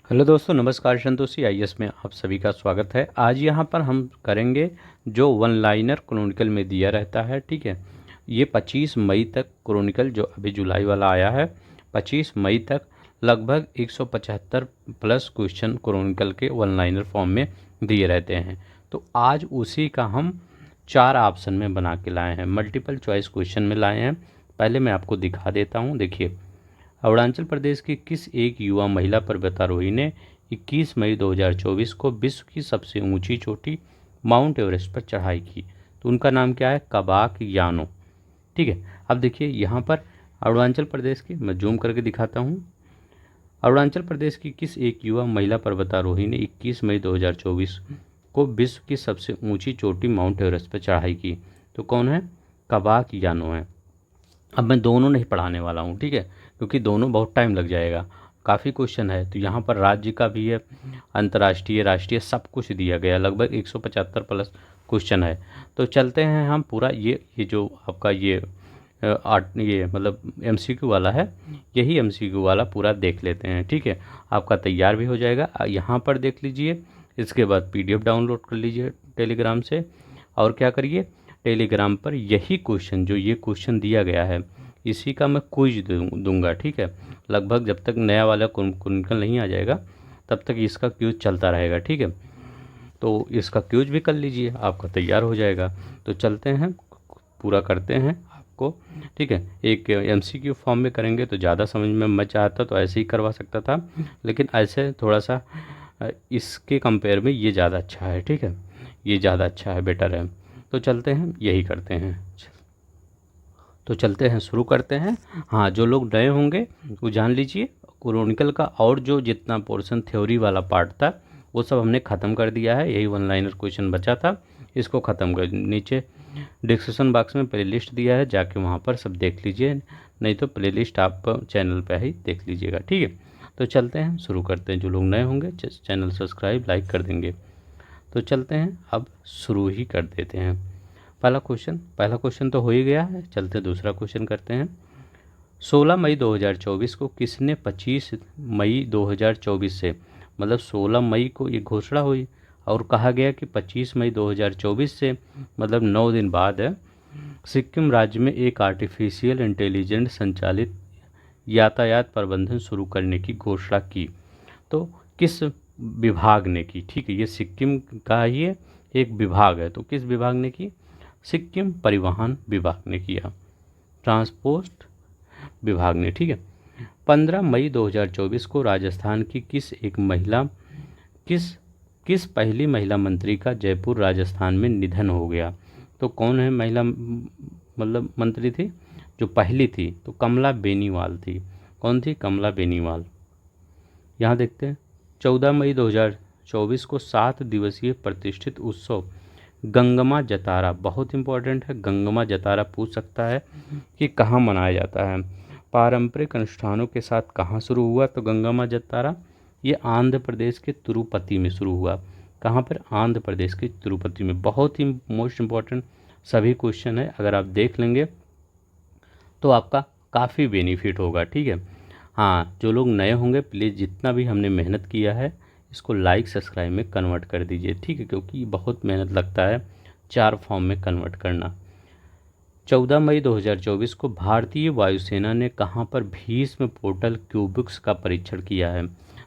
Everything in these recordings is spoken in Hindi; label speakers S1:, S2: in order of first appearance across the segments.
S1: हेलो दोस्तों, नमस्कार। संतोषी आईएएस में आप सभी का स्वागत है। आज यहाँ पर हम करेंगे जो वन लाइनर क्रोनिकल में दिया रहता है। ठीक है, ये 25 मई तक क्रोनिकल जो अभी जुलाई वाला आया है, 25 मई तक लगभग 175 प्लस क्वेश्चन क्रोनिकल के वन लाइनर फॉर्म में दिए रहते हैं। तो आज उसी का हम 4 ऑप्शन में बना के लाए हैं, मल्टीपल चॉइस क्वेश्चन में लाए हैं। पहले मैं आपको दिखा देता हूँ। देखिए, अरुणाचल प्रदेश की किस एक युवा महिला पर्वतारोही ने 21 मई 2024 को विश्व की सबसे ऊंची चोटी माउंट एवरेस्ट पर चढ़ाई की? तो उनका नाम क्या है? कबाक यानो। ठीक है, अब देखिए यहाँ पर अरुणाचल प्रदेश की मैं जूम करके दिखाता हूँ। अरुणाचल प्रदेश की किस एक युवा महिला पर्वतारोही ने 21 मई 2024 को विश्व की सबसे ऊंची चोटी माउंट एवरेस्ट पर चढ़ाई की? तो कौन है? कबाक यानो है। अब मैं दोनों नहीं पढ़ाने वाला हूँ, ठीक है, क्योंकि दोनों बहुत टाइम लग जाएगा। काफ़ी क्वेश्चन है, तो यहाँ पर राज्य का भी है, अंतर्राष्ट्रीय, राष्ट्रीय, सब कुछ दिया गया है। लगभग 175 प्लस क्वेश्चन है। तो चलते हैं हम पूरा ये जो आपका ये ये मतलब एमसीक्यू वाला है, यही एमसीक्यू वाला पूरा देख लेते हैं। ठीक है, आपका तैयार भी हो जाएगा। यहाँ पर देख लीजिए, इसके बाद पीडीएफ डाउनलोड कर लीजिए टेलीग्राम से। और क्या करिए, टेलीग्राम पर यही क्वेश्चन जो ये क्वेश्चन दिया गया है, इसी का मैं क्विज दूंगा। ठीक है, लगभग जब तक नया वाला क्रोनिकल नहीं आ जाएगा तब तक इसका क्यूज चलता रहेगा। ठीक है, तो इसका क्यूज भी कर लीजिए, आपका तैयार हो जाएगा। तो चलते हैं, पूरा करते हैं आपको। ठीक है, एक एमसीक्यू फॉर्म में करेंगे तो ज़्यादा समझ में मैं चाहता तो ऐसे ही करवा सकता था, लेकिन ऐसे थोड़ा सा इसके कंपेयर में ये ज़्यादा अच्छा है। ठीक है, ये ज़्यादा अच्छा है, बेटर है। तो चलते हैं, यही करते हैं। तो चलते हैं, शुरू करते हैं। हाँ, जो लोग नए होंगे वो जान लीजिए, क्रोनिकल का और जो जितना पोर्शन थ्योरी वाला पार्ट था वो सब हमने ख़त्म कर दिया है। यही वन लाइनर क्वेश्चन बचा था, इसको ख़त्म कर। नीचे डिस्क्रिप्शन बॉक्स में प्लेलिस्ट दिया है, जाके वहाँ पर सब देख लीजिए, नहीं तो प्लेलिस्ट आप चैनल पे ही देख लीजिएगा। ठीक है, तो चलते हैं, शुरू करते हैं। जो लोग नए होंगे चैनल सब्सक्राइब लाइक कर देंगे। तो चलते हैं, अब शुरू ही कर देते हैं। पहला क्वेश्चन तो हो ही गया है, चलते दूसरा क्वेश्चन करते हैं। 16 मई 2024 को किसने 25 मई 2024 से, मतलब 16 मई को ये घोषणा हुई और कहा गया कि 25 मई 2024 से मतलब 9 दिन बाद सिक्किम राज्य में एक आर्टिफिशियल इंटेलिजेंस संचालित यातायात प्रबंधन शुरू करने की घोषणा की? तो किस विभाग ने की? ठीक है, ये सिक्किम का ही एक विभाग है, तो किस विभाग ने की? सिक्किम परिवहन विभाग ने किया, ट्रांसपोर्ट विभाग ने। ठीक है, 15 मई 2024 को राजस्थान की किस किस पहली महिला मंत्री का जयपुर राजस्थान में निधन हो गया? तो कौन है महिला मतलब मंत्री थी जो पहली थी? तो कमला बेनीवाल थी। कौन थी? कमला बेनीवाल। यहाँ देखते हैं, 14 मई 2024 को 7 दिवसीय प्रतिष्ठित उत्सव गंगमा जतारा, बहुत इंपॉर्टेंट है, गंगमा जतारा पूछ सकता है कि कहाँ मनाया जाता है, पारंपरिक अनुष्ठानों के साथ कहाँ शुरू हुआ? तो गंगमा जतारा ये आंध्र प्रदेश के तिरुपति में शुरू हुआ। कहाँ पर? आंध्र प्रदेश के तिरुपति में। बहुत ही मोस्ट इम्पॉर्टेंट सभी क्वेश्चन है, अगर आप देख लेंगे तो आपका काफ़ी बेनिफिट होगा। ठीक है, हाँ, जो लोग नए होंगे प्लीज़ जितना भी हमने मेहनत किया है इसको लाइक सब्सक्राइब में कन्वर्ट कर दीजिए। ठीक है, क्योंकि बहुत मेहनत लगता है 4 फॉर्म में कन्वर्ट करना। 14 मई 2024 को भारतीय वायुसेना ने कहाँ पर भीष्म पोर्टल क्यूबिक्स का परीक्षण किया है?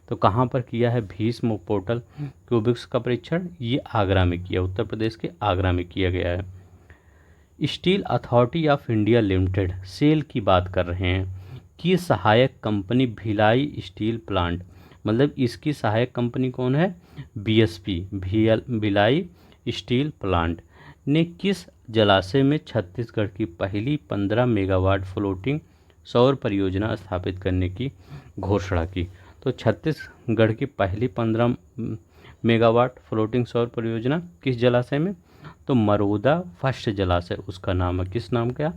S1: तो कहाँ पर किया है भीष्म पोर्टल क्यूबिक्स का परीक्षण? ये आगरा में किया, उत्तर प्रदेश के आगरा में किया गया है। Steel Authority of India Limited, SAIL की बात कर रहे हैं, की सहायक कंपनी भिलाई स्टील प्लांट, मतलब इसकी सहायक कंपनी कौन है? बीएसपी, भिलाई स्टील प्लांट ने किस जलाशय में छत्तीसगढ़ की पहली 15 मेगावाट फ्लोटिंग सौर परियोजना स्थापित करने की घोषणा की? तो छत्तीसगढ़ की पहली 15 मेगावाट फ्लोटिंग सौर परियोजना किस जलाशय में? तो मरोदा फर्स्ट जलाशय उसका नाम है। किस नाम का?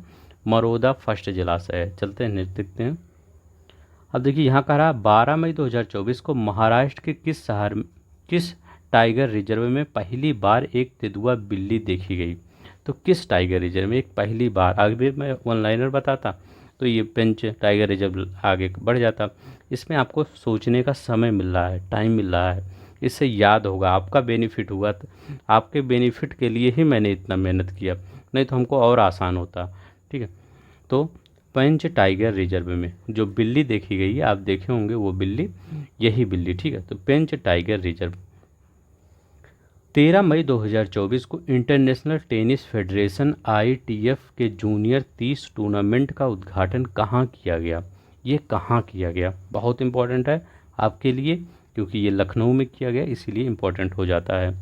S1: मरोदा फर्स्ट जलाशय है। चलते हैं, देखते हैं। अब देखिए यहाँ कह रहा 12 मई 2024 को महाराष्ट्र के किस टाइगर रिजर्व में पहली बार एक तेंदुआ बिल्ली देखी गई? तो किस टाइगर रिजर्व में एक पहली बार, आगे भी मैं वन लाइनर बताता तो ये पेंच टाइगर रिजर्व आगे बढ़ जाता। इसमें आपको सोचने का समय मिल रहा है, टाइम मिल रहा है, इससे याद होगा, आपका बेनिफिट हुआ। तो आपके बेनिफिट के लिए ही मैंने इतना मेहनत किया, नहीं तो हमको और आसान होता। ठीक है, तो पेंच टाइगर रिजर्व में जो बिल्ली देखी गई है, आप देखे होंगे वो बिल्ली, यही बिल्ली। ठीक है, तो पेंच टाइगर रिजर्व 13 मई 2024 को इंटरनेशनल टेनिस फेडरेशन ITF के जूनियर 30 टूर्नामेंट का उद्घाटन कहाँ किया गया? ये कहाँ किया गया, बहुत इंपॉर्टेंट है आपके लिए, क्योंकि ये लखनऊ में किया गया, इसीलिए इंपॉर्टेंट हो जाता है।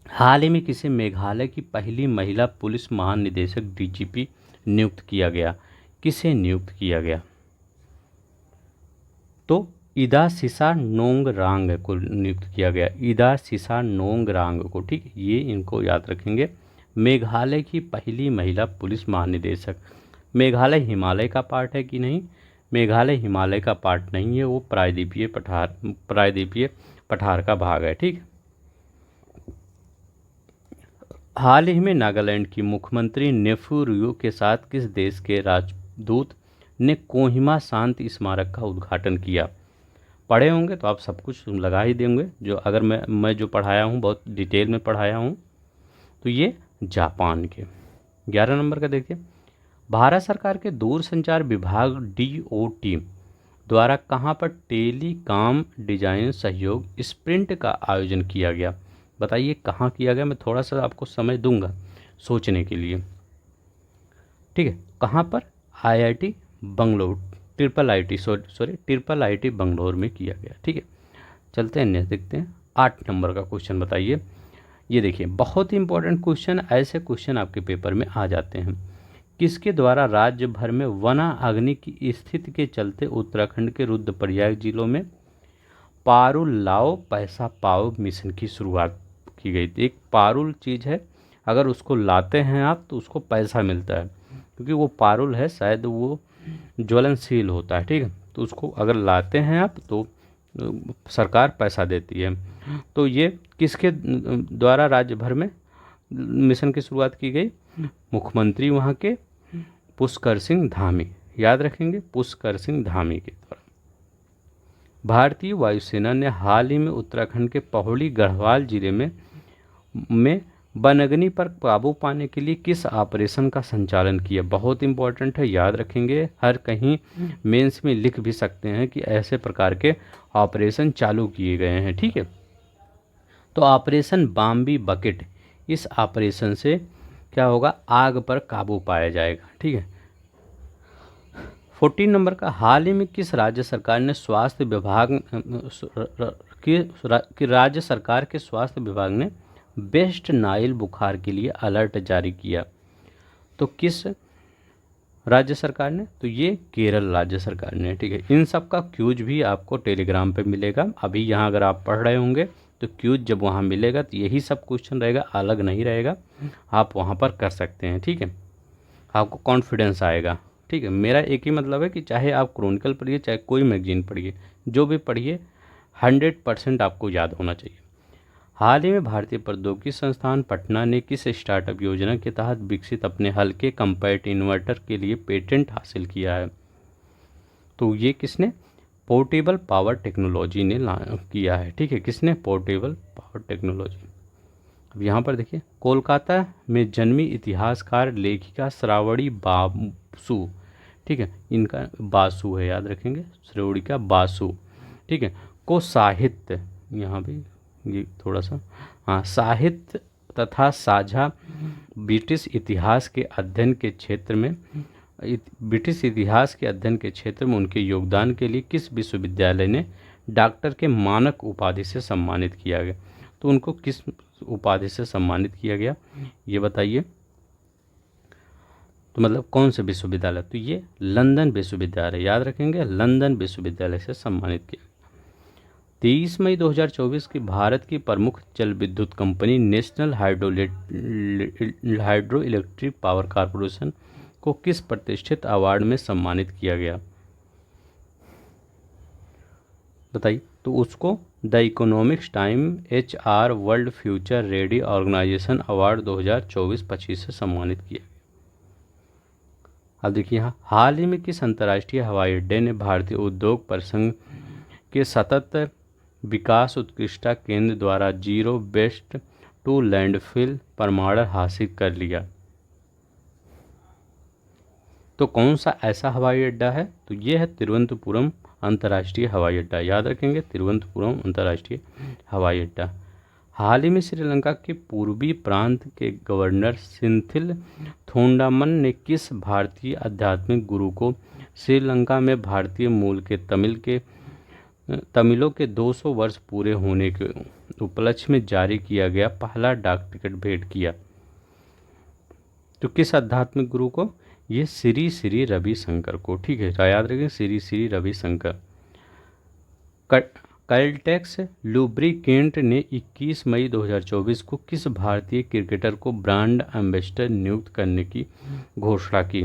S1: हाल ही में किसे मेघालय की पहली महिला पुलिस महानिदेशक DGP नियुक्त किया गया? किसे नियुक्त किया गया? तो इदा सिसा नोंगरांग को नियुक्त किया गया, इदा सिसा नोंगरांग को। ठीक है, ये इनको याद रखेंगे। मेघालय की पहली महिला पुलिस महानिदेशक। मेघालय हिमालय का पार्ट है कि नहीं? मेघालय हिमालय का पार्ट नहीं है, वो प्रायद्वीपीय पठार का भाग है। ठीक, हाल ही में नागालैंड की मुख्यमंत्री नेफ्यू रियो के साथ किस देश के राजदूत ने कोहिमा शांति स्मारक का उद्घाटन किया? पढ़े होंगे तो आप सब कुछ लगा ही देंगे, जो अगर मैं जो पढ़ाया हूँ बहुत डिटेल में पढ़ाया हूँ। तो ये जापान के। 11 नंबर का देखिए, भारत सरकार के दूरसंचार विभाग DOT द्वारा कहाँ पर टेलीकॉम डिजाइन सहयोग स्प्रिंट का आयोजन किया गया? बताइए कहाँ किया गया, मैं थोड़ा सा आपको समय दूंगा सोचने के लिए। ठीक है, कहाँ पर? IIT Bangalore, triple IT Bangalore में किया गया। ठीक है, चलते हैं नेक्स्ट देखते हैं। 8 नंबर का क्वेश्चन बताइए। ये देखिए बहुत ही इंपॉर्टेंट क्वेश्चन, ऐसे क्वेश्चन आपके पेपर में आ जाते हैं। किसके द्वारा राज्य भर में वना अग्नि की स्थिति के चलते उत्तराखंड के रुद्रप्रयाग जिलों में पारुल लाओ पैसा पाओ मिशन की शुरुआत की गई थी? एक पारुल चीज़ है, अगर उसको लाते हैं आप तो उसको पैसा मिलता है, क्योंकि वो पारुल है, शायद वो ज्वलनशील होता है। ठीक है, तो उसको अगर लाते हैं आप तो सरकार पैसा देती है। तो ये किसके द्वारा राज्य भर में मिशन की शुरुआत की गई? मुख्यमंत्री वहाँ के पुष्कर सिंह धामी, याद रखेंगे, पुष्कर सिंह धामी के द्वारा। भारतीय वायुसेना ने हाल ही में उत्तराखंड के पौड़ी गढ़वाल जिले में बनअग्नि पर काबू पाने के लिए किस ऑपरेशन का संचालन किया? बहुत इंपॉर्टेंट है, याद रखेंगे, हर कहीं मेंस में लिख भी सकते हैं कि ऐसे प्रकार के ऑपरेशन चालू किए गए हैं। ठीक है, तो ऑपरेशन बाम्बी बकेट, इस ऑपरेशन से क्या होगा? आग पर काबू पाया जाएगा। ठीक है, 14 नंबर का, हाल ही में किस राज्य सरकार ने स्वास्थ्य विभाग की राज्य सरकार के स्वास्थ्य विभाग ने वेस्ट नाइल बुखार के लिए अलर्ट जारी किया? तो किस राज्य सरकार ने? तो ये केरल राज्य सरकार ने। ठीक है, इन सब का क्यूज भी आपको टेलीग्राम पे मिलेगा। अभी यहाँ अगर आप पढ़ रहे होंगे तो क्यूज जब वहाँ मिलेगा तो यही सब क्वेश्चन रहेगा, अलग नहीं रहेगा, आप वहाँ पर कर सकते हैं। ठीक है, आपको कॉन्फिडेंस आएगा। ठीक है, मेरा एक ही मतलब है कि चाहे आप क्रॉनिकल पढ़िए, चाहे कोई मैगजीन पढ़िए, जो भी पढ़िए 100% आपको याद होना चाहिए। हाल ही में भारतीय प्रौद्योगिकी संस्थान पटना ने किस स्टार्टअप योजना के तहत विकसित अपने हल्के कम्पैक्ट इन्वर्टर के लिए पेटेंट हासिल किया है? तो ये किसने? पोर्टेबल पावर टेक्नोलॉजी ने किया है। ठीक है, किसने? Portable power technology. अब यहाँ पर देखिए, कोलकाता में जन्मी इतिहासकार लेखिका श्रावणी बासु। ठीक है, इनका बासु है, याद रखेंगे, श्रावणिका बासु। ठीक है, को साहित्य, यहाँ भी ये थोड़ा सा, हाँ, साहित्य तथा साझा ब्रिटिश इतिहास के अध्ययन के क्षेत्र में उनके योगदान के लिए किस विश्वविद्यालय ने डॉक्टर के मानक उपाधि से सम्मानित किया गया? तो उनको किस उपाधि से सम्मानित किया गया, ये बताइए। तो मतलब कौन से विश्वविद्यालय? तो ये लंदन विश्वविद्यालय, याद रखेंगे, लंदन विश्वविद्यालय से सम्मानित किया। 23 मई 2024 की भारत की प्रमुख जल विद्युत company national hydro electric power corporation को किस प्रतिष्ठित अवार्ड में सम्मानित किया गया? बताइए। तो उसको the Economics Time HR world future ready organisation award 2024-25 से सम्मानित किया। अब देखिए यहाँ, हाल ही में किस अंतर्राष्ट्रीय हवाई अड्डे ने भारतीय उद्योग परिसंघ के सतत विकास उत्कृष्टता केंद्र द्वारा जीरो वेस्ट टू लैंडफिल प्रमाण हासिल कर लिया? तो कौन सा ऐसा हवाई अड्डा है? तो ये है तिरुवनंतपुरम अंतर्राष्ट्रीय हवाई अड्डा। याद रखेंगे, तिरुवनंतपुरम अंतर्राष्ट्रीय हवाई अड्डा। हाल ही में श्रीलंका के पूर्वी प्रांत के गवर्नर सिंथिल थोंडामन ने किस भारतीय आध्यात्मिक गुरु को श्रीलंका में भारतीय मूल के तमिलों के 200 वर्ष पूरे होने के उपलक्ष्य में जारी किया गया पहला डाक टिकट भेंट किया? तो किस आध्यात्मिक गुरु को? ये श्री श्री रविशंकर को। ठीक है, याद रखें, श्री श्री रविशंकर। कैलटेक्स लुब्रिकेंट ने 21 मई 2024 को किस भारतीय क्रिकेटर को ब्रांड एम्बेसडर नियुक्त करने की घोषणा की?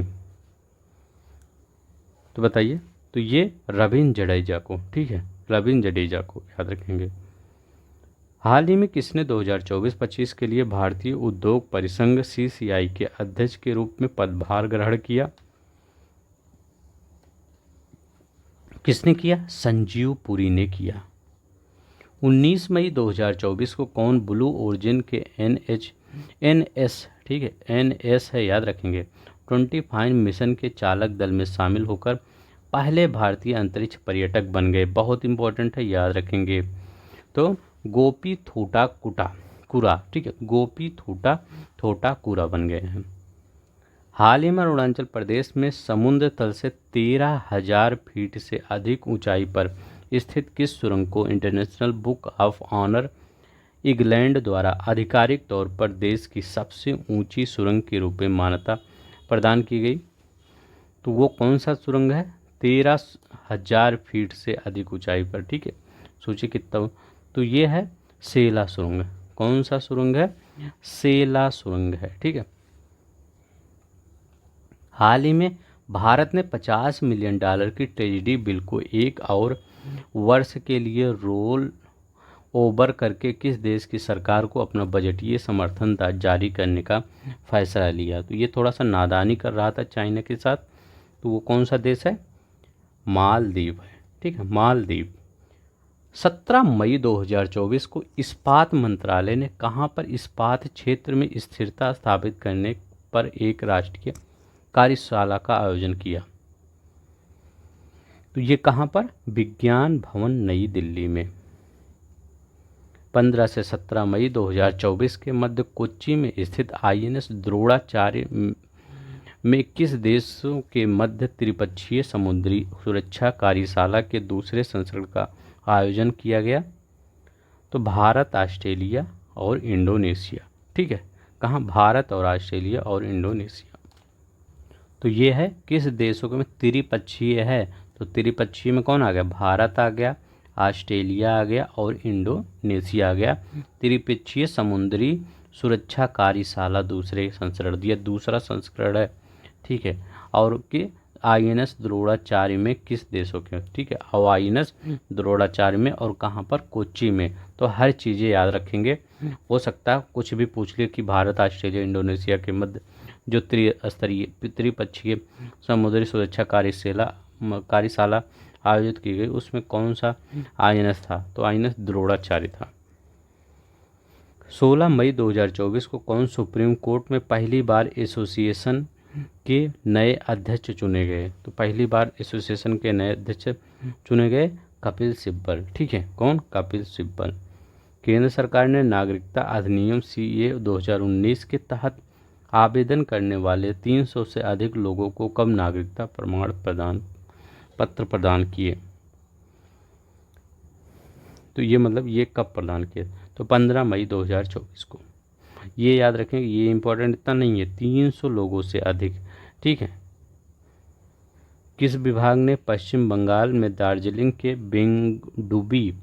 S1: तो बताइए। तो ये रविंद्र जडेजा को। ठीक है, रविंद्र जडेजा को याद रखेंगे। हाल ही में किसने 2024-25 के लिए भारतीय उद्योग परिसंघ CCI के अध्यक्ष के रूप में पदभार ग्रहण किया? किसने किया? संजीव पुरी ने किया। 19 मई 2024 को कौन ब्लू ओरिजिन के NS, ठीक है, NS है, याद रखेंगे, 25 मिशन के चालक दल में शामिल होकर पहले भारतीय अंतरिक्ष पर्यटक बन गए? बहुत इंपॉर्टेंट है, याद रखेंगे। तो गोपी थोटा कुरा, ठीक है, गोपी थोटा कुरा बन गए हैं। हाल ही में अरुणाचल प्रदेश में समुद्र तल से 13,000 फीट से अधिक ऊंचाई पर स्थित किस सुरंग को international book of honour England द्वारा आधिकारिक तौर पर देश की सबसे ऊंची सुरंग के रूप में मान्यता प्रदान की गई? तो वो कौन सा सुरंग है? 13,000 फीट से अधिक ऊंचाई पर। ठीक है, सोचिए कितना। तो ये है सेला सुरंग। कौन सा सुरंग है? सेला सुरंग है। ठीक है। हाल ही में भारत ने $50 मिलियन की ट्रेजडी बिल को एक और वर्ष के लिए रोल ओवर करके किस देश की सरकार को अपना बजटीय समर्थन जारी करने का फैसला लिया? तो ये थोड़ा सा नादानी कर रहा था चाइना के साथ। तो वो कौन सा देश है? मालदीव है। ठीक है, मालदीव। 17 मई 2024 को इस्पात मंत्रालय ने कहाँ पर इस्पात क्षेत्र में स्थिरता स्थापित करने पर एक राष्ट्रीय कार्यशाला का आयोजन किया? तो ये कहाँ पर? विज्ञान भवन नई दिल्ली में। 15 से 17 मई 2024 के मध्य कोच्चि में स्थित INS द्रोणाचार्य में किस देशों के मध्य त्रिपक्षीय समुद्री सुरक्षा कार्यशाला के दूसरे संस्करण का आयोजन किया गया? तो भारत, ऑस्ट्रेलिया और इंडोनेशिया। ठीक है, कहाँ? भारत और ऑस्ट्रेलिया और इंडोनेशिया। तो ये है किस देशों के में त्रिपक्षीय है? तो त्रिपक्षीय में कौन आ गया? भारत आ गया, ऑस्ट्रेलिया आ गया और इंडोनेशिया आ गया। त्रिपक्षीय समुद्री सुरक्षा कार्यशाला दूसरे संस्करण, दिया दूसरा संस्करण है। ठीक है, और कि INS द्रोणाचार्य में किस देशों के? ठीक है, और INS द्रोणाचार्य में और कहाँ पर? कोच्चि में। तो हर चीज़ें याद रखेंगे। हो सकता है कुछ भी पूछ ले कि भारत, ऑस्ट्रेलिया, इंडोनेशिया के मध्य जो त्रिपक्षीय समुद्री सुरक्षा कार्यशाला आयोजित की गई उसमें कौन सा INS था? तो INS द्रोणाचार्य था। 16 मई 2024 को कौन सुप्रीम कोर्ट में पहली बार एसोसिएशन के नए अध्यक्ष चुने गए? तो पहली बार एसोसिएशन के नए अध्यक्ष चुने गए कपिल सिब्बल। ठीक है, कौन? कपिल सिब्बल। केंद्र सरकार ने नागरिकता अधिनियम CA 2019 के तहत आवेदन करने वाले 300 से अधिक लोगों को कब नागरिकता पत्र प्रदान किए? तो ये मतलब ये कब प्रदान किए? तो 15 मई 2024 को। ये याद रखें, ये इंपॉर्टेंट इतना नहीं है, 300 लोगों से अधिक। ठीक है। किस विभाग ने पश्चिम बंगाल में दार्जिलिंग के बेंगडुबी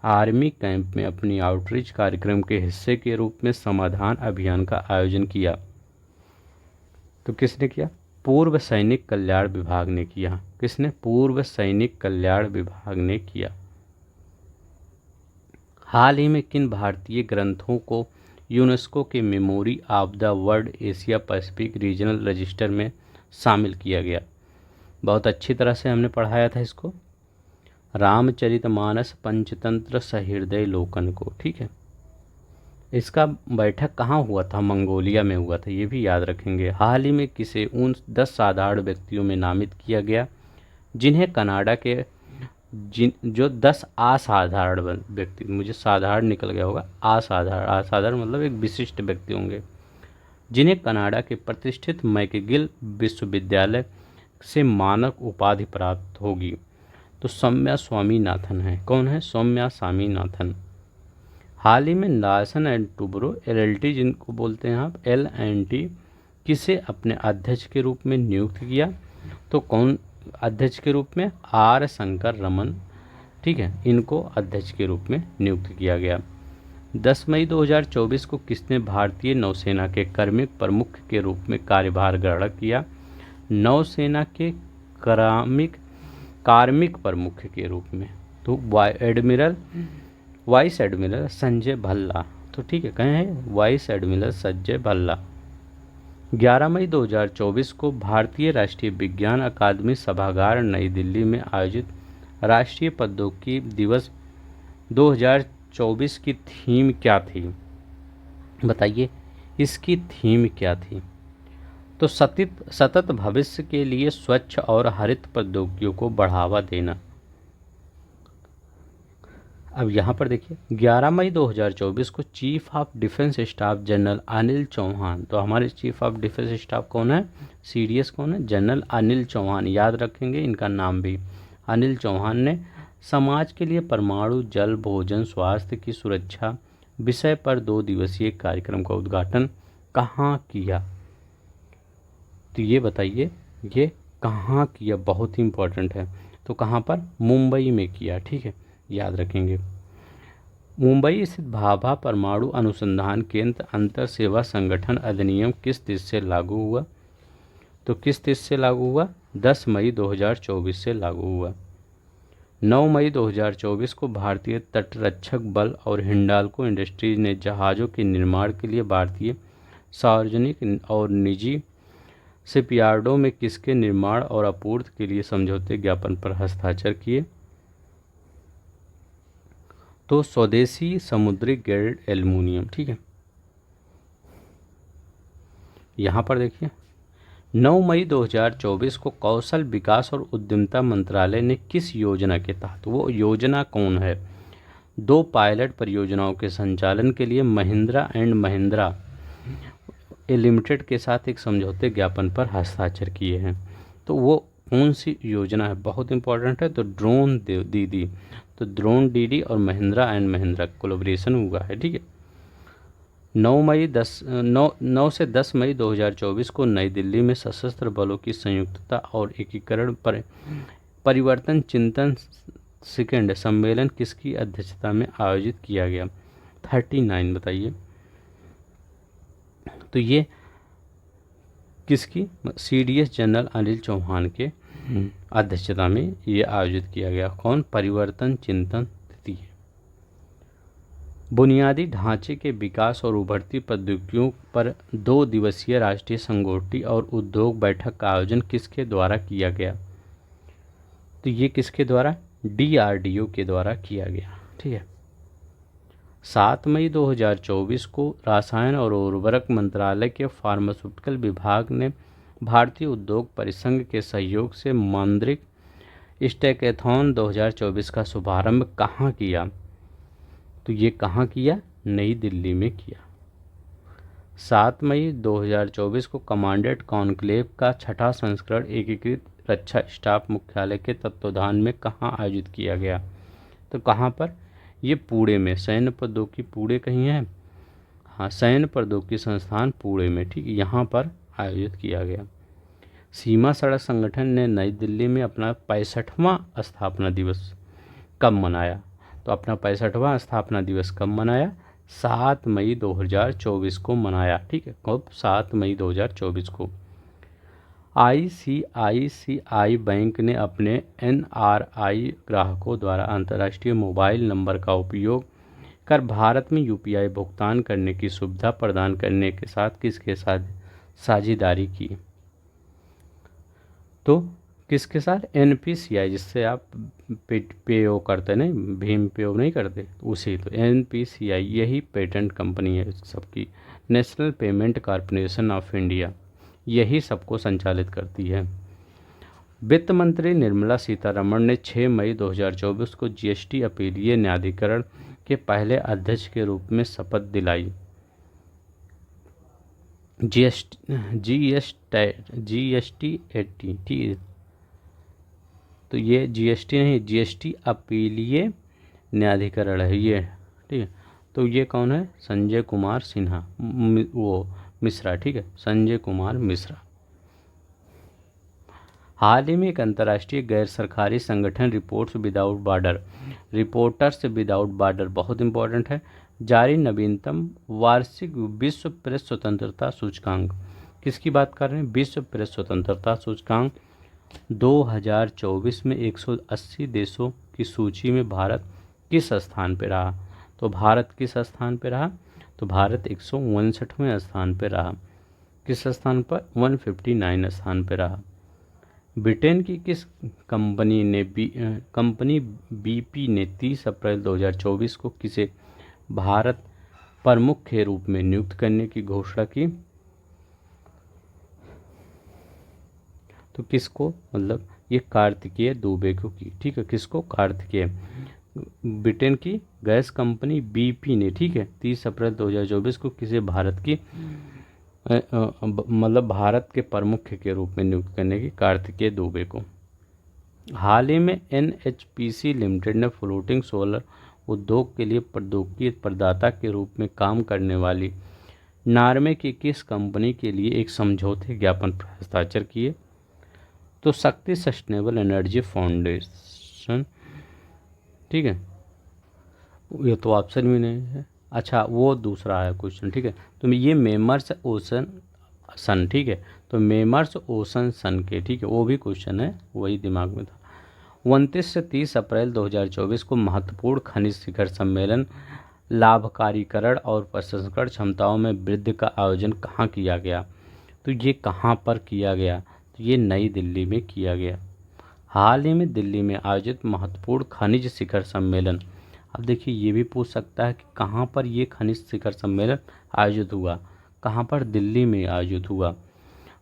S1: आर्मी कैंप में अपनी आउटरीच कार्यक्रम के हिस्से के रूप में समाधान अभियान का आयोजन किया? तो किसने किया? पूर्व सैनिक कल्याण विभाग ने किया। किसने? पूर्व सैनिक कल्याण विभाग ने किया। हाल ही में किन भारतीय ग्रंथों को यूनेस्को के memory of the world Asia Pacific regional register में शामिल किया गया। बहुत अच्छी तरह से हमने पढ़ाया था इसको, रामचरितमानस पंचतंत्र सहृदय लोकन को। ठीक है, इसका बैठक कहाँ हुआ था? मंगोलिया में हुआ था, ये भी याद रखेंगे। हाल ही में किसे उन 10 साधारण व्यक्तियों में नामित किया गया जिन्हें कनाडा के जो 10 असाधारण व्यक्ति, मुझे साधारण निकल गया होगा, असाधारण, असाधारण मतलब एक विशिष्ट व्यक्ति होंगे, जिन्हें कनाडा के प्रतिष्ठित मैकगिल विश्वविद्यालय से मानक उपाधि प्राप्त होगी। तो सौम्या स्वामीनाथन है। कौन है? सौम्या स्वामीनाथन। हाल ही में लार्सन एंड टूब्रो LLT जिनको बोलते हैं आप, LNT, किसे अपने अध्यक्ष के रूप में नियुक्त किया? तो कौन अध्यक्ष के रूप में? R शंकर रमन। ठीक है, इनको अध्यक्ष के रूप में नियुक्त किया गया। 10 मई 2024 को किसने भारतीय नौसेना के कार्मिक प्रमुख के रूप में कार्यभार ग्रहण किया? नौसेना के कार्मिक प्रमुख के रूप में तो वाइस एडमिरल संजय भल्ला। तो ठीक है, कहें हैं वाइस एडमिरल संजय भल्ला। 11 मई 2024 को भारतीय राष्ट्रीय विज्ञान अकादमी सभागार नई दिल्ली में आयोजित राष्ट्रीय प्रौद्योगिकी दिवस 2024 की थीम क्या थी? बताइए, इसकी थीम क्या थी? तो सतत भविष्य के लिए स्वच्छ और हरित प्रौद्योगिकियों को बढ़ावा देना। अब यहाँ पर देखिए, 11 मई 2024 को chief of defence staff general Anil Chauhan, तो हमारे चीफ ऑफ डिफेंस स्टाफ कौन है? CDS कौन है? जनरल अनिल चौहान, याद रखेंगे इनका नाम भी। अनिल चौहान ने समाज के लिए परमाणु जल भोजन स्वास्थ्य की सुरक्षा विषय पर 2 दिवसीय कार्यक्रम का उद्घाटन कहाँ किया? तो ये बताइए, ये कहाँ किया? बहुत ही इम्पोर्टेंट है। तो कहाँ पर? मुंबई में किया। ठीक है, याद रखेंगे। मुंबई स्थित भाभा परमाणु अनुसंधान केंद्र अंतर सेवा संगठन अधिनियम किस तिथि से लागू हुआ? तो किस तिथि से लागू हुआ? 10 मई 2024 से लागू हुआ। 9 मई 2024 को भारतीय तटरक्षक बल और हिंडाल्को इंडस्ट्रीज ने जहाज़ों के निर्माण के लिए भारतीय सार्वजनिक और निजी शिपयार्डों में किसके निर्माण और आपूर्ति के लिए समझौते ज्ञापन पर हस्ताक्षर किए? तो स्वदेशी समुद्री ग्रेड एल्युमिनियम। ठीक है, यहाँ पर देखिए, 9 मई 2024 को कौशल विकास और उद्यमिता मंत्रालय ने किस योजना के तहत, वो योजना कौन है? 2 पायलट परियोजनाओं के संचालन के लिए महिंद्रा एंड महिंद्रा लिमिटेड के साथ एक समझौते ज्ञापन पर हस्ताक्षर किए हैं। तो वो कौन सी योजना है? बहुत इंपॉर्टेंट है। तो ड्रोन दीदी, तो ड्रोन दीदी और महिंद्रा एंड महिंद्रा कोलैबोरेशन हुआ है। ठीक है, 9 से 10 मई 2024 को नई दिल्ली में सशस्त्र बलों की संयुक्तता और एकीकरण पर परिवर्तन चिंतन सेकंड सम्मेलन किसकी अध्यक्षता में आयोजित किया गया? 39, बताइए। तो ये किसकी? CDS जनरल अनिल चौहान के अध्यक्षता में ये आयोजित किया गया। कौन? परिवर्तन चिंतन तृतीय। बुनियादी ढांचे के विकास और उभरती प्रौद्योगिकियों पर 2 दिवसीय राष्ट्रीय संगोष्ठी और उद्योग बैठक का आयोजन किसके द्वारा किया गया? तो ये किसके द्वारा? DRDO के द्वारा किया गया। ठीक है, 7 मई 2024 को रसायन और उर्वरक मंत्रालय के फार्मास्यूटिकल विभाग ने भारतीय उद्योग परिसंघ के सहयोग से मौद्रिक स्टैकेथॉन 2024 का शुभारंभ कहाँ किया? तो ये कहाँ किया? नई दिल्ली में किया। 7 मई 2024 को कमांडेंट कॉन्क्लेव का 6ठा संस्करण एकीकृत रक्षा स्टाफ मुख्यालय के तत्वावधान में कहाँ आयोजित किया गया? तो कहाँ पर? ये पुणे में। सैन्य प्रौद्योगिकी पुणे कहीं है? हाँ, सैन्य प्रौद्योगिकी संस्थान पुणे में। ठीक, यहाँ पर आयोजित किया गया। सीमा सड़क संगठन ने नई दिल्ली में अपना 65वां स्थापना दिवस कब मनाया? तो अपना 65वां स्थापना दिवस कब मनाया? 7 मई 2024 को मनाया। ठीक है, कब? 7 मई 2024 को। ICICI बैंक ने अपने NRI ग्राहकों द्वारा अंतर्राष्ट्रीय मोबाइल नंबर का उपयोग कर भारत में UPI भुगतान करने की सुविधा प्रदान करने के साथ किसके साथ साझेदारी की? तो किसके साथ, NPCI, जिससे आप पे ओ करते नहीं, भीम पे ओ नहीं करते उसी, तो NPCI यही पेटेंट कंपनी है सबकी, national payment corporation of India, यही सबको संचालित करती है। वित्त मंत्री निर्मला सीतारमण ने 6 मई 2024 को GST अपीलीय न्यायाधिकरण के पहले अध्यक्ष के रूप में शपथ दिलाई। GST 80, ठीक है, तो ये GST नहीं, GST अपीलीय न्यायाधिकरण है ये, ठीक है। तो ये कौन है, संजय कुमार सिन्हा, वो मिश्रा, ठीक है, संजय कुमार मिश्रा। हाल ही में एक अंतर्राष्ट्रीय गैर सरकारी संगठन रिपोर्टर्स विदाउट बॉर्डर बहुत इंपॉर्टेंट है, जारी नवीनतम वार्षिक विश्व प्रेस स्वतंत्रता सूचकांक, किसकी बात कर रहे हैं, विश्व प्रेस स्वतंत्रता सूचकांक 2024 में 180 देशों की सूची में भारत किस स्थान पर रहा, तो भारत किस स्थान पर रहा, तो भारत 159वें स्थान पर रहा, किस स्थान पर, 159 स्थान पर रहा। ब्रिटेन की किस कंपनी BP ने 30 अप्रैल 2024 को किसे भारत प्रमुख के रूप में नियुक्त करने की घोषणा की, तो किसको, मतलब ये कार्तिकेय दुबे को की, ठीक है, किसको, कार्तिकेय, ब्रिटेन की गैस कंपनी BP ने, ठीक है, 30 अप्रैल 2024 को किसे भारत की मतलब भारत के प्रमुख के रूप में नियुक्त करने की, कार्तिकेय दुबे को। हाल ही में NHPC लिमिटेड ने फ्लोटिंग सोलर उद्योग के लिए प्रौद्योगिकी प्रदाता के रूप में काम करने वाली नॉर्वे की किस कंपनी के लिए एक समझौते ज्ञापन पर हस्ताक्षर किए, तो शक्ति सस्टेनेबल एनर्जी फाउंडेशन, ठीक है, ये तो ऑप्शन भी नहीं है, अच्छा वो दूसरा है क्वेश्चन, ठीक है, तो ये मेमर्स ओशन सन, ठीक है, तो मेमर्स ओशन सन के, ठीक है, वो भी क्वेश्चन है, वही दिमाग में था। 29 से 30 अप्रैल 2024 को महत्वपूर्ण खनिज शिखर सम्मेलन लाभकारीकरण और प्रसंस्करण क्षमताओं में वृद्धि का आयोजन कहाँ किया गया, तो ये कहाँ पर किया गया, तो ये नई दिल्ली में किया गया। हाल ही में दिल्ली में आयोजित महत्वपूर्ण खनिज शिखर सम्मेलन, अब देखिए ये भी पूछ सकता है कि कहाँ पर ये खनिज शिखर सम्मेलन आयोजित हुआ, कहाँ पर, दिल्ली में आयोजित हुआ।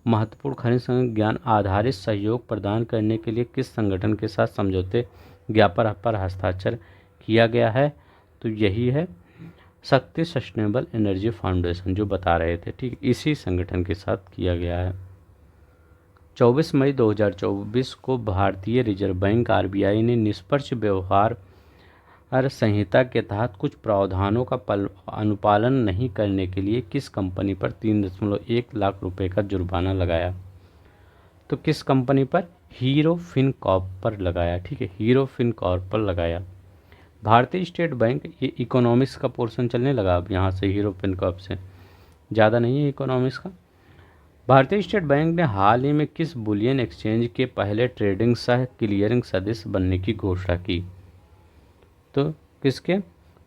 S1: महत्वपूर्ण खनिज ज्ञान आधारित सहयोग प्रदान करने के लिए किस संगठन के साथ समझौते ज्ञापन पर हस्ताक्षर किया गया है, तो यही है शक्ति सस्टेनेबल एनर्जी फाउंडेशन, जो बता रहे थे, ठीक, इसी संगठन के साथ किया गया है। 24 मई 2024 को भारतीय रिजर्व बैंक RBI ने निष्पक्ष व्यवहार संहिता के तहत कुछ प्रावधानों का अनुपालन नहीं करने के लिए किस कंपनी पर 3.1 लाख रुपए का जुर्माना लगाया, तो किस कंपनी पर, हीरो फिनकॉर्प पर लगाया, ठीक है, हीरो फिनकॉर्प पर लगाया। भारतीय स्टेट बैंक, ये इकोनॉमिक्स का पोर्शन चलने लगा अब यहाँ से, हीरो फिनकॉर्प से ज़्यादा नहीं है इकोनॉमिक्स का। भारतीय स्टेट बैंक ने हाल ही में किस बुलियन एक्सचेंज के पहले ट्रेडिंग सह क्लियरिंग सदस्य बनने की घोषणा की, तो किसके,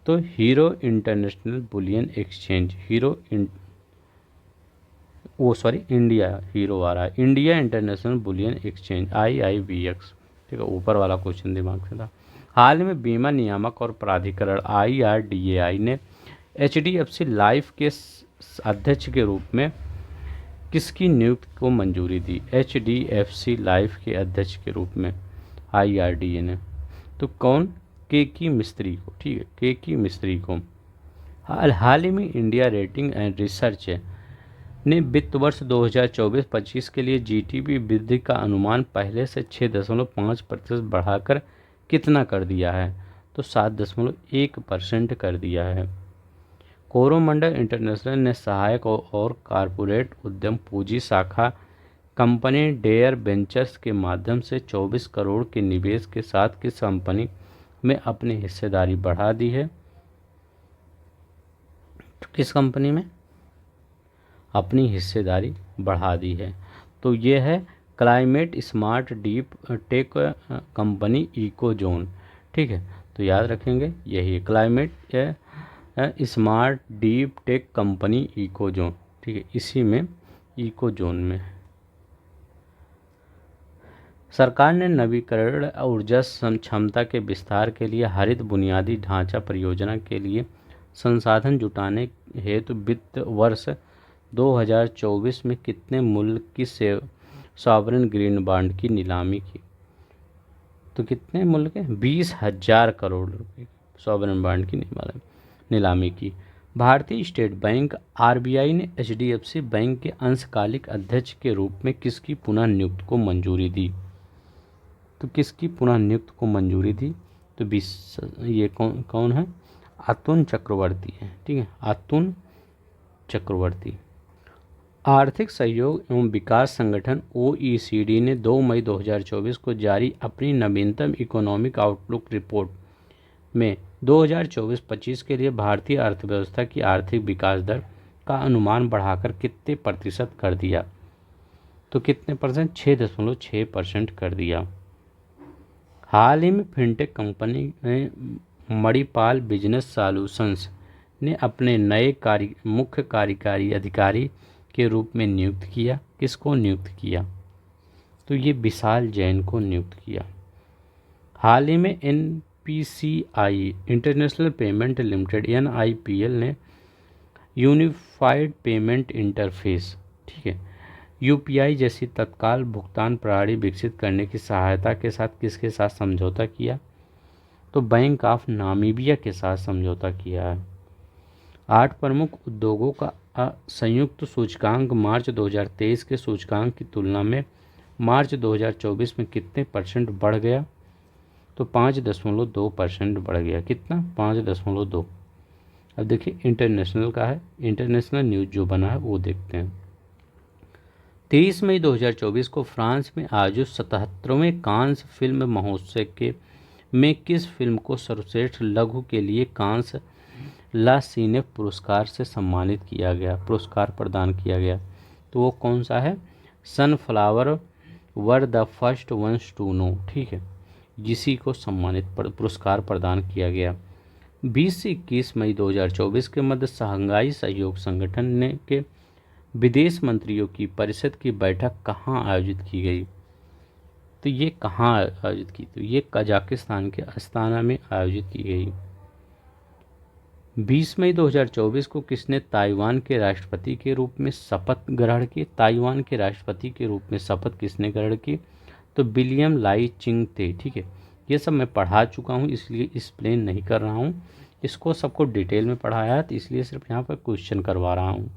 S1: तो hero international bullion exchange, India hero आ रहा है, India international bullion exchange IIBX, ठीक है, ऊपर वाला क्वेश्चन दिमाग से था। हाल में बीमा नियामक और प्राधिकरण IRDAI ने HDFC लाइफ के अध्यक्ष के रूप में किसकी नियुक्ति को मंजूरी दी, HDFC लाइफ के अध्यक्ष के रूप में IRDA ने, तो कौन, केकी मिस्त्री को, ठीक है, केकी मिस्त्री को। हाल ही में इंडिया रेटिंग एंड रिसर्च ने वित्त वर्ष 2024-25 के लिए GDP वृद्धि का अनुमान पहले से 6.5% बढ़ाकर कितना कर दिया है, तो 7.1% कर दिया है। कोरोमंडल इंटरनेशनल ने सहायक और कॉरपोरेट उद्यम पूंजी शाखा कंपनी डेयर वेंचर्स के माध्यम से 24 करोड़ के निवेश के साथ किस कंपनी में अपनी हिस्सेदारी बढ़ा दी है, तो किस कंपनी में अपनी हिस्सेदारी बढ़ा दी है, तो ये है climate smart deep tech company Ecozen, ठीक है, तो याद रखेंगे यही climate smart deep tech company Ecozen, ठीक है, इसी में इकोजोन में। सरकार ने नवीकरण ऊर्जा क्षमता के विस्तार के लिए हरित बुनियादी ढांचा परियोजना के लिए संसाधन जुटाने हेतु वित्त वर्ष 2024 में कितने मूल्य की सॉवरेन ग्रीन बॉन्ड की नीलामी की? तो कितने मूल्य के? 20,000 करोड़ रुपए सॉवरेन बॉन्ड की नीलामी की। भारतीय स्टेट बैंक आरबीआई ने एचडीएफसी बैंक के अंशकालिक अध्यक्ष के रूप में किसकी पुनः नियुक्ति को मंजूरी दी? तो किसकी पुनः नियुक्ति को मंजूरी दी? तो ये कौन है? अतुल चक्रवर्ती है। ठीक है, अतुल चक्रवर्ती। आर्थिक सहयोग एवं विकास संगठन ओईसीडी ने 2 मई 2024 को जारी अपनी नवीनतम इकोनॉमिक आउटलुक रिपोर्ट में 2024-25 के लिए भारतीय अर्थव्यवस्था की आर्थिक विकास दर का अनुमान बढ़ाकर कितने प्रतिशत कर दिया? तो कितने परसेंट? 6.6% कर दिया। हाल ही में फिनटेक कंपनी ने मणिपाल बिजनेस सॉल्यूशंस ने अपने नए मुख्य कार्यकारी अधिकारी के रूप में नियुक्त किया। किसको नियुक्त किया? तो ये विशाल जैन को नियुक्त किया। हाल ही में NPCI international payment limited NIPL ने यूनिफाइड पेमेंट इंटरफेस, ठीक है, यूपीआई जैसी तत्काल भुगतान प्रणाली विकसित करने की सहायता के साथ किसके साथ समझौता किया? तो बैंक ऑफ नामीबिया के साथ समझौता किया है। 8 प्रमुख उद्योगों का संयुक्त सूचकांक मार्च 2023 के सूचकांक की तुलना में मार्च 2024 में कितने परसेंट बढ़ गया? तो 5.2% बढ़ गया। कितना? 5.2। अब देखिए इंटरनेशनल का है, इंटरनेशनल न्यूज़ जो बना है वो देखते हैं। 23 मई 2024 को फ्रांस में आयोजित 77वें कांस फिल्म महोत्सव में किस फिल्म को सर्वश्रेष्ठ लघु के लिए कांस ला सीने पुरस्कार से सम्मानित किया गया, पुरस्कार प्रदान किया गया? तो वो कौन सा है? Sunflower were the first ones to know, ठीक है, जिसी को सम्मानित पुरस्कार प्रदान किया गया। 20 से 21 मई 2024 के मध्य शंघाई सहयोग संगठन ने के विदेश मंत्रियों की परिषद की बैठक कहाँ आयोजित की गई? तो ये कहाँ आयोजित की? तो ये कजाकिस्तान के अस्ताना में आयोजित की गई। 20 मई 2024 को किसने ताइवान के राष्ट्रपति के रूप में शपथ ग्रहण की? ताइवान के राष्ट्रपति के रूप में शपथ किसने ग्रहण की? तो विलियम लाई चिंग थे। ठीक है, ये सब मैं पढ़ा चुका हूँ इसलिए एक्सप्लेन नहीं कर रहा हूँ, इसको सबको डिटेल में पढ़ाया है तो इसलिए सिर्फ यहाँ पर क्वेश्चन करवा रहा हूँ।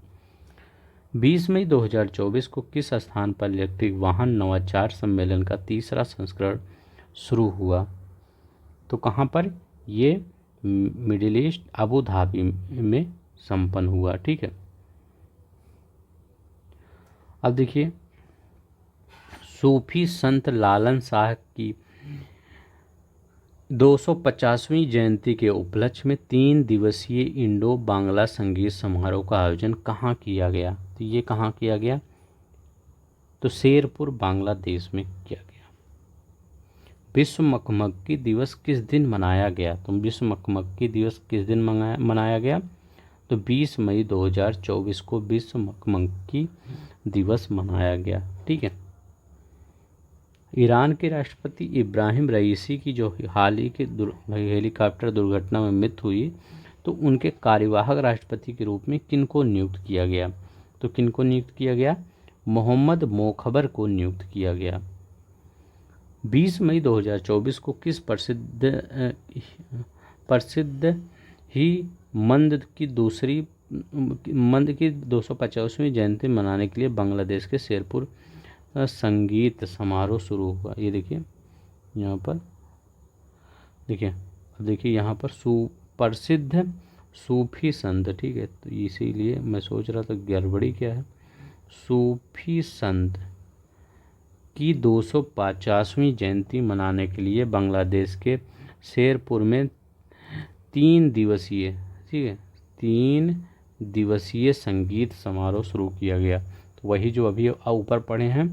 S1: 20 मई 2024 को किस स्थान पर इलेक्ट्रिक वाहन नवाचार सम्मेलन का तीसरा संस्करण शुरू हुआ? तो कहाँ पर? ये मिडिल ईस्ट अबू धाबी में संपन्न हुआ। ठीक है, अब देखिए सूफी संत लालन शाह की 250वीं जयंती के उपलक्ष्य में 3 दिवसीय इंडो बांग्ला संगीत समारोह का आयोजन कहाँ किया गया? तो ये कहाँ किया गया? तो शेरपुर बांग्लादेश में किया गया। विश्व मधुमक्खी दिवस किस दिन मनाया गया? तो विश्व मधुमक्खी दिवस किस दिन मनाया गया? तो 20 मई 2024 को विश्व मधुमक्खी दिवस मनाया गया। ठीक है, ईरान के राष्ट्रपति इब्राहिम रईसी की जो हाल ही के हेलीकॉप्टर दुर्घटना में मृत्यु हुई, तो उनके कार्यवाहक राष्ट्रपति के रूप में किनको नियुक्त किया गया? तो किनको नियुक्त किया गया? मोहम्मद मोखबर को नियुक्त किया गया। 20 मई 2024 को किस प्रसिद्ध ही मंद की 250वीं जयंती मनाने के लिए बांग्लादेश के शेरपुर संगीत समारोह शुरू हुआ? ये देखिए यहाँ पर, देखिए अब देखिए यहाँ पर प्रसिद्ध सूफी संत, ठीक है, तो इसीलिए मैं सोच रहा था गड़बड़ी क्या है। सूफी संत की 250वीं जयंती मनाने के लिए बांग्लादेश के शेरपुर में 3 दिवसीय, ठीक है, 3 दिवसीय संगीत समारोह शुरू किया गया। तो वही जो अभी ऊपर पढ़े हैं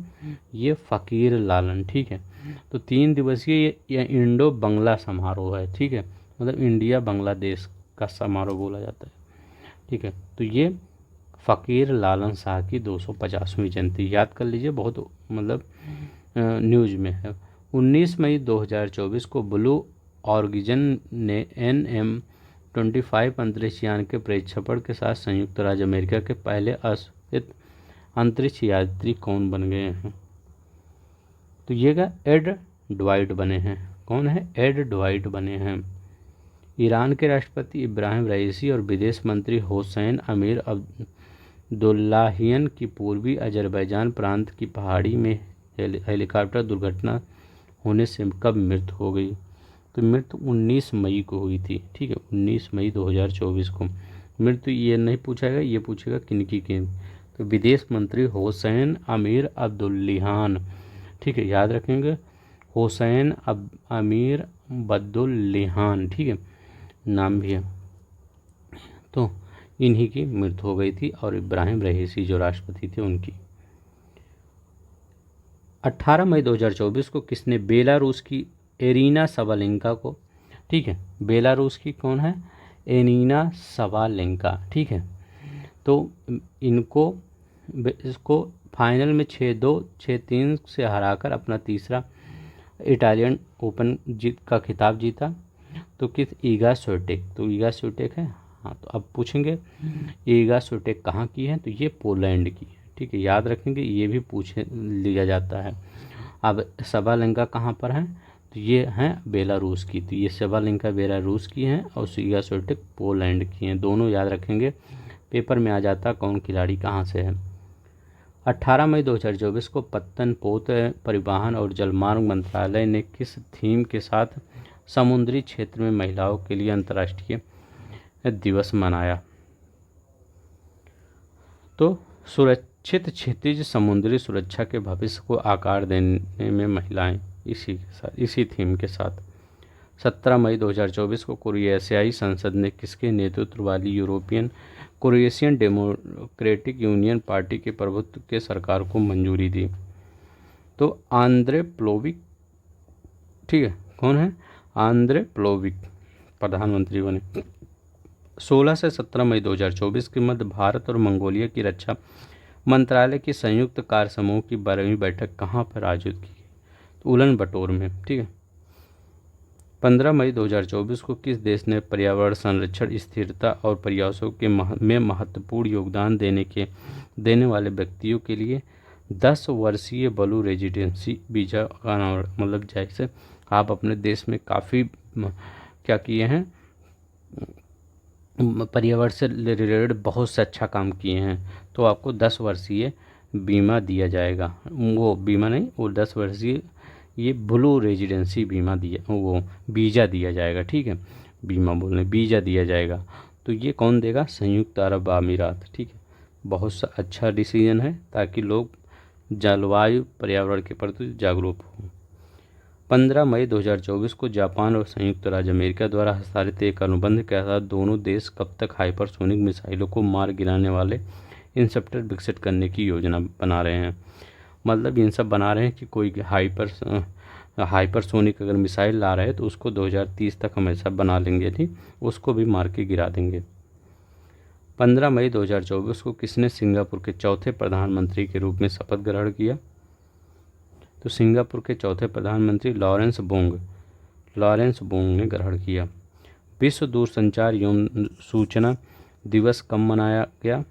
S1: ये फ़कीर लालन, ठीक है, तो 3 दिवसीय ये इंडो बंगला समारोह है। ठीक है, मतलब इंडिया बांग्लादेश का समारोह बोला जाता है। ठीक है, तो ये फ़कीर लालन शाह की 250वीं जयंती याद कर लीजिए, बहुत मतलब न्यूज में है। 19 मई 2024 को ब्लू ऑरिजिन ने NM-25 अंतरिक्ष यान के प्रक्षेपण के साथ संयुक्त राज्य अमेरिका के पहले अश्वेत अंतरिक्ष यात्री कौन बन गए हैं? तो ये क्या एड ड्वाइट बने हैं। कौन है? एड ड्वाइट बने हैं। ईरान के राष्ट्रपति इब्राहिम रईसी और विदेश मंत्री हुसैन अमीर अब्दुल्लाहियन की पूर्वी अजरबैजान प्रांत की पहाड़ी में हेलीकॉप्टर दुर्घटना होने से कब मृत्यु हो गई? तो मृत्यु 19 मई को हुई थी। ठीक है, 19 मई 2024 को मृत्यु ये नहीं पूछेगा, ये पूछेगा किनकी की। तो विदेश मंत्री हुसैन अमीर अब्दुल्लाहियन। ठीक है, याद रखेंगे, हुसैन अमीर अब्दुल्लाहियन। ठीक है, नाम भी है। तो इन्हीं की मृत्यु हो गई थी और इब्राहिम रईसी जो राष्ट्रपति थे उनकी। 18 मई 2024 को किसने बेलारूस की एरिना सबालेंका को, ठीक है, बेलारूस की कौन है? Arena Sabalenka. ठीक है, तो इसको फाइनल में 6-2 6-3 से हराकर अपना तीसरा इटालियन ओपन का खिताब जीता। तो किस? ईगा स्विटेक। तो ईगा स्विटेक है। हाँ, तो अब पूछेंगे ईगा स्विटेक कहाँ की है? तो ये पोलैंड की है। ठीक है, याद रखेंगे, ये भी पूछ लिया जाता है। अब सबालेंका कहाँ पर है? तो ये हैं बेलारूस की। तो ये सबालेंका बेलारूस की हैं और ईगा स्विटेक पोलैंड की हैं। दोनों याद रखेंगे, पेपर में आ जाता कौन खिलाड़ी कहाँ से है। 18 मई 2024 को पत्तनपोत परिवहन और जलमार्ग मंत्रालय ने किस थीम के साथ समुद्री क्षेत्र में महिलाओं के लिए अंतर्राष्ट्रीय दिवस मनाया? तो सुरक्षित क्षितिज समुद्री सुरक्षा के भविष्य को आकार देने में महिलाएं, इसी थीम के साथ। 17 मई 2024 को क्रोएशियाई संसद ने किसके नेतृत्व वाली European Croatian democratic union party के प्रभुत्व के सरकार को मंजूरी दी? तो आंद्रे प्लोविक। ठीक है, कौन है? आंद्रे प्लोविक प्रधानमंत्री बने। 16 से 17 मई 2024 के मध्य भारत और मंगोलिया की रक्षा मंत्रालय की संयुक्त कार्य समूह की 12वीं बैठक कहाँ पर आयोजित की गई? तो उलन बटोर में। ठीक है, 15 मई 2024 को किस देश ने पर्यावरण संरक्षण, स्थिरता और प्रयासों में महत्वपूर्ण योगदान देने वाले व्यक्तियों के लिए 10 वर्षीय ब्लू रेजिडेंसी वीजा का, मतलब जैसे आप अपने देश में काफ़ी क्या किए हैं, पर्यावरण से रिलेटेड बहुत से अच्छा काम किए हैं, तो आपको 10 वर्षीय बीमा दिया जाएगा। वो बीमा नहीं, वो 10 वर्षीय ये ब्लू रेजिडेंसी बीमा वो वीज़ा दिया जाएगा। ठीक है, बीमा बोलने वीज़ा दिया जाएगा। तो ये कौन देगा? संयुक्त अरब अमीरात। ठीक है, बहुत सा अच्छा डिसीजन है ताकि लोग जलवायु पर्यावरण के प्रति जागरूक हों। 15 मई 2024 को जापान और संयुक्त राज्य अमेरिका द्वारा हस्ताक्षरित एक अनुबंध के आधार दोनों देश कब तक हाइपरसोनिक मिसाइलों को मार गिराने वाले इंटरसेप्टर विकसित करने की योजना बना रहे हैं। मतलब इन सब बना रहे हैं कि कोई हाइपरसोनिक अगर मिसाइल ला रहे हैं तो उसको 2030 तक हम ऐसा बना लेंगे, ठीक, उसको भी मार के गिरा देंगे। 15 मई 2024 को किसने सिंगापुर के चौथे प्रधानमंत्री के रूप में शपथ ग्रहण किया? तो सिंगापुर के चौथे प्रधानमंत्री लॉरेंस बोंग ने ग्रहण किया। विश्व दूरसंचार एवं सूचना दिवस कब मनाया गया?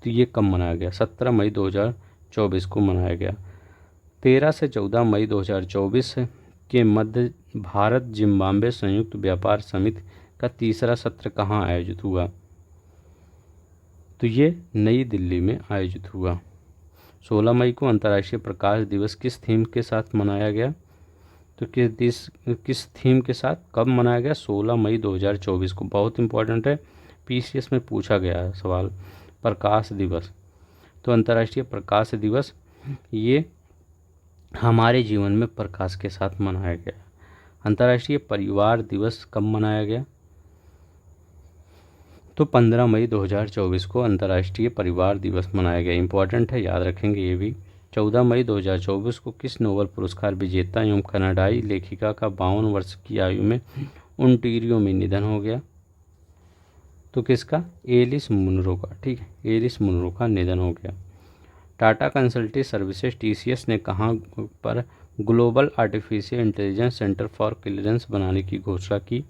S1: तो ये कब मनाया गया? 17 मई 2024 को मनाया गया। 13 से 14 मई 2024 के मध्य भारत जिम्बाब्वे संयुक्त व्यापार समिति का तीसरा सत्र कहाँ आयोजित हुआ? तो ये नई दिल्ली में आयोजित हुआ। 16 मई को अंतर्राष्ट्रीय प्रकाश दिवस किस थीम के साथ मनाया गया? तो किस थीम के साथ कब मनाया गया? 16 मई 2024 को। बहुत इंपॉर्टेंट है, पीसीएस में पूछा गया है सवाल। प्रकाश दिवस, तो अंतर्राष्ट्रीय प्रकाश दिवस ये हमारे जीवन में प्रकाश के साथ मनाया गया। अंतर्राष्ट्रीय परिवार दिवस कब मनाया गया? तो 15 मई 2024 को अंतर्राष्ट्रीय परिवार दिवस मनाया गया। इंपॉर्टेंट है, याद रखेंगे ये भी। 14 मई 2024 को किस नोबेल पुरस्कार विजेता एवं कनाडाई लेखिका का 52 वर्ष की आयु में ओंटारियो में निधन हो गया? तो किसका? एलिस मुनरो का। ठीक है, एलिस मुनरो का निधन हो गया। टाटा कंसल्टेंसी सर्विसेज TCS ने कहाँ पर global artificial intelligence centre for clearance बनाने की घोषणा की?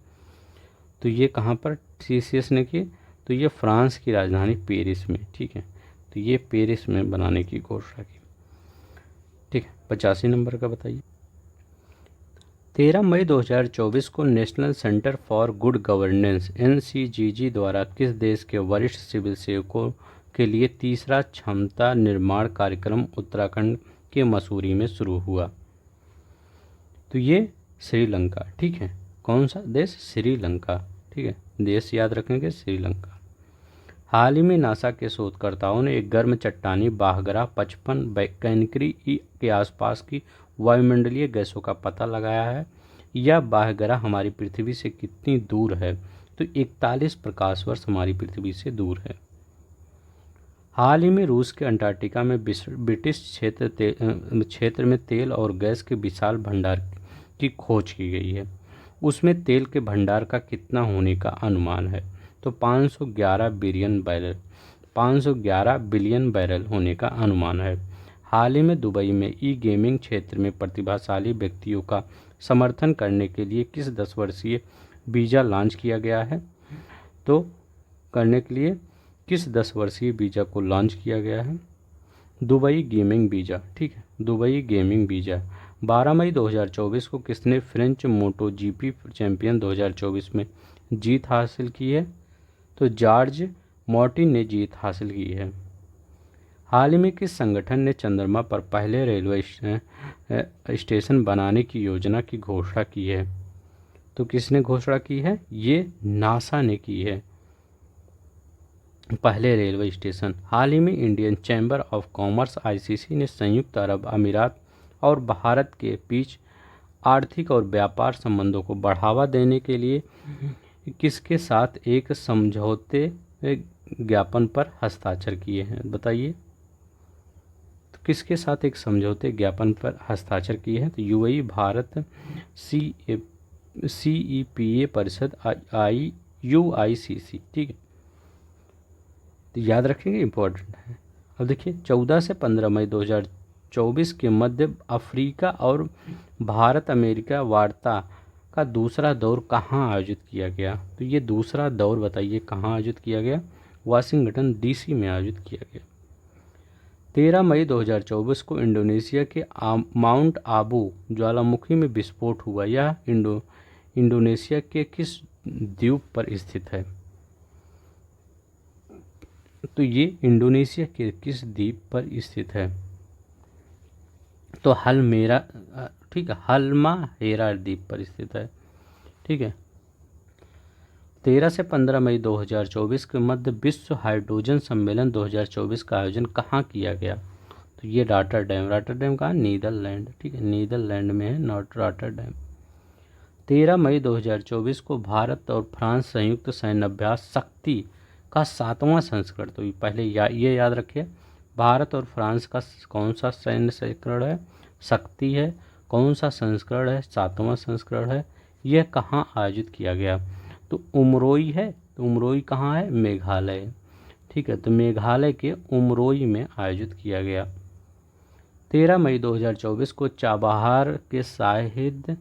S1: तो ये कहाँ पर TCS ने की? तो ये फ्रांस की राजधानी पेरिस में, ठीक है। तो ये पेरिस में बनाने की घोषणा की, ठीक है। 85 नंबर का बताइए। 13 मई 2024 को national centre for good governance NCGG द्वारा किस देश के वरिष्ठ सिविल सेवकों के लिए तीसरा क्षमता निर्माण कार्यक्रम उत्तराखंड के मसूरी में शुरू हुआ? तो ये श्रीलंका, ठीक है। कौन सा देश? श्रीलंका, ठीक है। देश याद रखेंगे, श्रीलंका। हाल ही में नासा के शोधकर्ताओं ने एक गर्म चट्टानी बाहग्रह 55 कैनकरी के आसपास की वायुमंडलीय गैसों का पता लगाया है। यह बाहग्रह हमारी पृथ्वी से कितनी दूर है? तो 41 प्रकाश वर्ष हमारी पृथ्वी से दूर है। हाल ही में रूस के अंटार्कटिका में ब्रिटिश क्षेत्र में तेल और गैस के विशाल भंडार की खोज की गई है। उसमें तेल के भंडार का कितना होने का अनुमान है? तो 511 बिलियन बैरल होने का अनुमान है। हाल ही में दुबई में गेमिंग क्षेत्र में प्रतिभाशाली व्यक्तियों का समर्थन करने के लिए किस 10 वर्षीय वीज़ा लॉन्च किया गया है? तो करने के लिए किस 10 वर्षीय वीज़ा को लॉन्च किया गया है? दुबई गेमिंग वीज़ा, ठीक है। Dubai gaming visa. 12 मई 2024 को किसने फ्रेंच मोटो GP चैंपियन 2024 में जीत हासिल की है? तो जॉर्ज मार्टिन ने जीत हासिल की है। हाल ही में किस संगठन ने चंद्रमा पर पहले रेलवे स्टेशन बनाने की योजना की घोषणा की है? तो किसने घोषणा की है? ये नासा ने की है, पहले रेलवे स्टेशन। हाल ही में Indian chamber of commerce ICC ने संयुक्त अरब अमीरात और भारत के बीच आर्थिक और व्यापार संबंधों को बढ़ावा देने के लिए किसके साथ एक समझौते ज्ञापन पर हस्ताक्षर किए हैं? बताइए, तो किसके साथ एक समझौते ज्ञापन पर हस्ताक्षर किए हैं? तो UAE, भारत, CEPA परिषद, UICC, ठीक है। तो याद रखेंगे, इंपॉर्टेंट है। अब देखिए 14 से 15 मई 2024 के मध्य अफ्रीका और भारत अमेरिका वार्ता का दूसरा दौर कहाँ आयोजित किया गया? तो ये दूसरा दौर बताइए कहाँ आयोजित किया गया? वाशिंगटन DC में आयोजित किया गया। 13 मई 2024 को इंडोनेशिया के माउंट आबू ज्वालामुखी में विस्फोट हुआ। यह इंडोनेशिया के किस द्वीप पर स्थित है? तो ये इंडोनेशिया के किस द्वीप पर स्थित है? तो हलमेरा, ठीक है, हल्माहेरा द्वीप पर स्थित है, ठीक है। 13 से 15 मई 2024 के मध्य विश्व हाइड्रोजन सम्मेलन 2024 का आयोजन कहाँ किया गया? तो ये रॉटरडैम कहाँ? नीदरलैंड, ठीक है, नीदरलैंड में है रॉटरडैम। 13 मई 2024 को भारत और फ्रांस संयुक्त सैन्याभ्यास शक्ति का 7वां संस्करण, तो पहले ये याद रखिए, भारत और फ्रांस का कौन सा सैन्य संस्करण है? शक्ति है। कौन सा संस्करण है? 7वां संस्करण है। यह कहाँ आयोजित किया गया? तो उमरोई है। तो उमरोई कहाँ है? मेघालय, ठीक है। तो मेघालय के उमरोई में आयोजित किया गया। 13 मई 2024 को चाबहार के शाहिद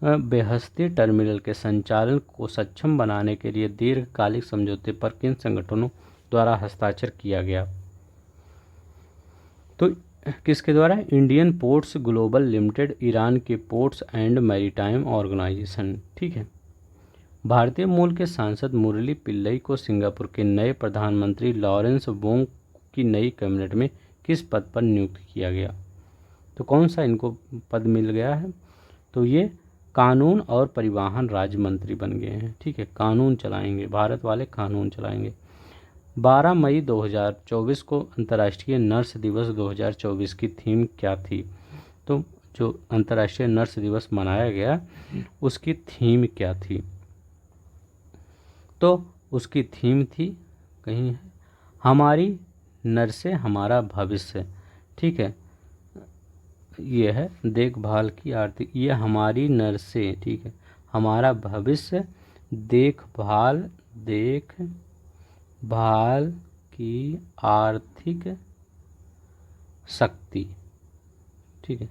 S1: बेहस्ती टर्मिनल के संचालन को सक्षम बनाने के लिए दीर्घकालिक समझौते पर किन संगठनों द्वारा हस्ताक्षर किया गया? तो किसके द्वारा? Indian ports global limited, Iran के पोर्ट्स एंड मैरीटाइम ऑर्गेनाइजेशन, ठीक है। भारतीय मूल के सांसद मुरली पिल्लई को सिंगापुर के नए प्रधानमंत्री लॉरेंस वोंग की नई कैबिनेट में किस पद पर नियुक्त किया गया? तो कौन सा इनको पद मिल गया है? तो ये कानून और परिवहन राज्य मंत्री बन गए हैं, ठीक है। कानून चलाएंगे, भारत वाले कानून चलाएंगे। 12 मई 2024 को अंतर्राष्ट्रीय नर्स दिवस 2024 की थीम क्या थी? तो जो अंतर्राष्ट्रीय नर्स दिवस मनाया गया उसकी थीम क्या थी? तो उसकी थीम थी, कहीं है, हमारी नर्सें हमारा भविष्य, ठीक है। ये है देखभाल की आर्थिक, ये हमारी नर्सें, ठीक है, हमारा भविष्य, देखभाल की आर्थिक शक्ति। ठीक है,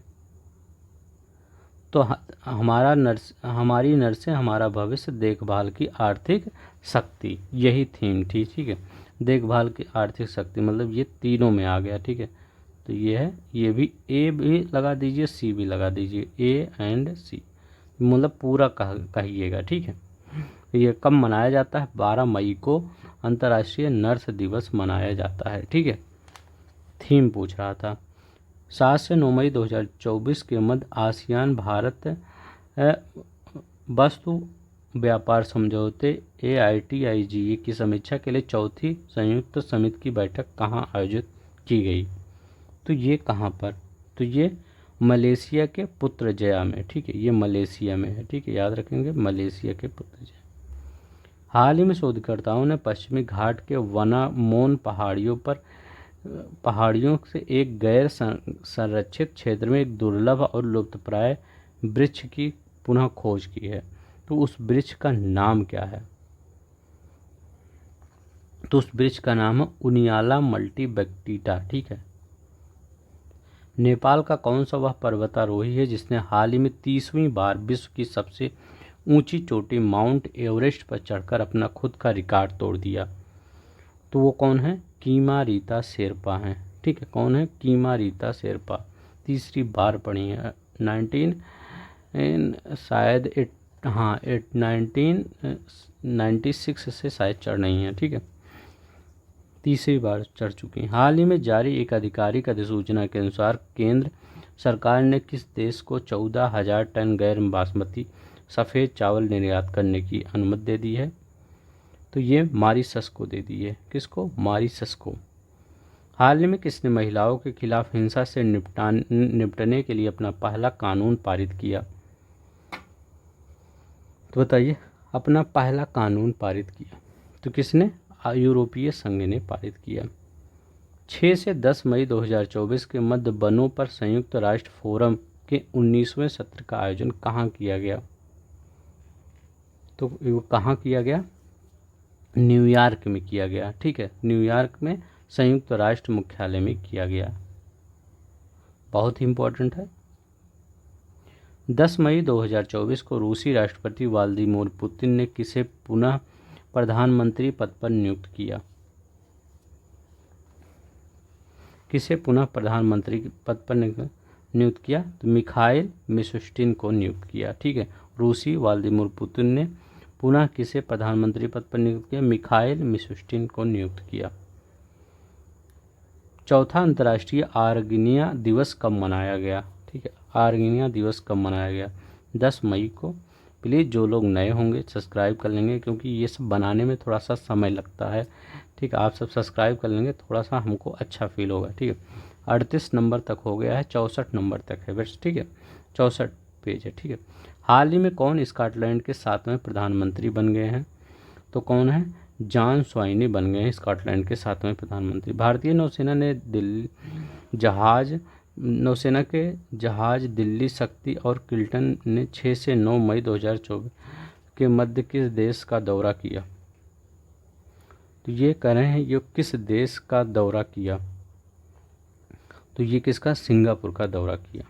S1: तो हमारी नर्सें हमारा भविष्य, देखभाल की आर्थिक शक्ति, यही थीम थी। ठीक है, देखभाल की आर्थिक शक्ति मतलब ये तीनों में आ गया। ठीक है, तो ये है, ये भी ए भी लगा दीजिए, सी भी लगा दीजिए, ए एंड सी, मतलब पूरा कहिएगा। ठीक है, ये कब मनाया जाता है? 12 मई को अंतर्राष्ट्रीय नर्स दिवस मनाया जाता है। ठीक है, थीम पूछ रहा था। 7 से 9 मई 2024 के मध्य आसियान भारत वस्तु व्यापार समझौते AITIGA की समीक्षा के लिए चौथी संयुक्त समिति की बैठक कहाँ आयोजित की गई? तो ये कहाँ पर? तो ये मलेशिया के पुत्रजया में। ठीक है, ये मलेशिया में है। ठीक है, याद रखेंगे, मलेशिया के पुत्रजया। हाल ही में शोधकर्ताओं ने पश्चिमी घाट के वनामोन पहाड़ियों से एक गैर संरक्षित क्षेत्र में एक दुर्लभ और लुप्तप्राय वृक्ष की पुनः खोज की है। तो उस वृक्ष का नाम क्या है? तो उस वृक्ष का नाम है उनियाला मल्टीबैक्टीटा। ठीक है, नेपाल का कौन सा वह पर्वतारोही है जिसने हाल ही में 30वीं बार विश्व की सबसे ऊंची चोटी माउंट एवरेस्ट पर चढ़कर अपना खुद का रिकॉर्ड तोड़ दिया? तो वो कौन है? कीमा रीता शेरपा हैं। ठीक है, कौन है? कीमा रीता शेरपा। तीसरी बार पढ़ी है, 1996 से शायद चढ़ नहीं है। ठीक है, तीसरी बार चढ़ चुकी हैं। हाल ही में जारी एक आधिकारिक अधिसूचना के अनुसार केंद्र सरकार ने किस देश को 14,000 टन गैर बासमती सफ़ेद चावल निर्यात करने की अनुमति दे दी है? तो ये मॉरिशस को दे दी है। किसको? मॉरिशस को। हाल ही में किसने महिलाओं के खिलाफ हिंसा से निपटने के लिए अपना पहला कानून पारित किया? तो बताइए, अपना पहला कानून पारित किया तो किसने? यूरोपीय संघ ने पारित किया। 6 से 10 मई 2024 के मध्य वनों पर संयुक्त राष्ट्र फोरम के 19वें सत्र का आयोजन कहाँ किया गया? तो वो कहाँ किया गया? न्यूयॉर्क में किया गया। ठीक है, न्यूयॉर्क में संयुक्त राष्ट्र मुख्यालय में किया गया। बहुत ही इम्पोर्टेंट है। 10 मई 2024 को रूसी राष्ट्रपति व्लादिमीर पुतिन ने किसे पुनः प्रधानमंत्री पद पर नियुक्त किया? किसे पुनः प्रधानमंत्री पद पर नियुक्त किया? तो मिखाइल मिशुस्टिन को नियुक्त किया। ठीक है, रूसी व्लादिमीर पुतिन ने पुनः किसे प्रधानमंत्री पद पर नियुक्त किया? मिखाइल मिशुस्टिन को नियुक्त किया। चौथा अंतर्राष्ट्रीय आर्गेनिया दिवस कब मनाया गया? ठीक है, आर्गेनिया दिवस कब मनाया गया? 10 मई को। प्लीज़ जो लोग नए होंगे सब्सक्राइब कर लेंगे, क्योंकि ये सब बनाने में थोड़ा सा समय लगता है। ठीक है, आप सब सब्सक्राइब कर लेंगे, थोड़ा सा हमको अच्छा फील होगा। ठीक है, 38 नंबर तक हो गया है, 64 नंबर तक है बस। ठीक है, 64 पेज है। ठीक है, हाल ही में कौन स्कॉटलैंड के 7वें प्रधानमंत्री बन गए हैं? तो कौन है? जॉन स्वाइनी बन गए हैं स्कॉटलैंड के 7वें प्रधानमंत्री। भारतीय नौसेना के जहाज दिल्ली शक्ति और किल्टन ने 6 से 9 मई 2024 के मध्य किस देश का दौरा किया? तो ये कह रहे हैं ये किस देश का दौरा किया? तो ये किसका? सिंगापुर का दौरा किया।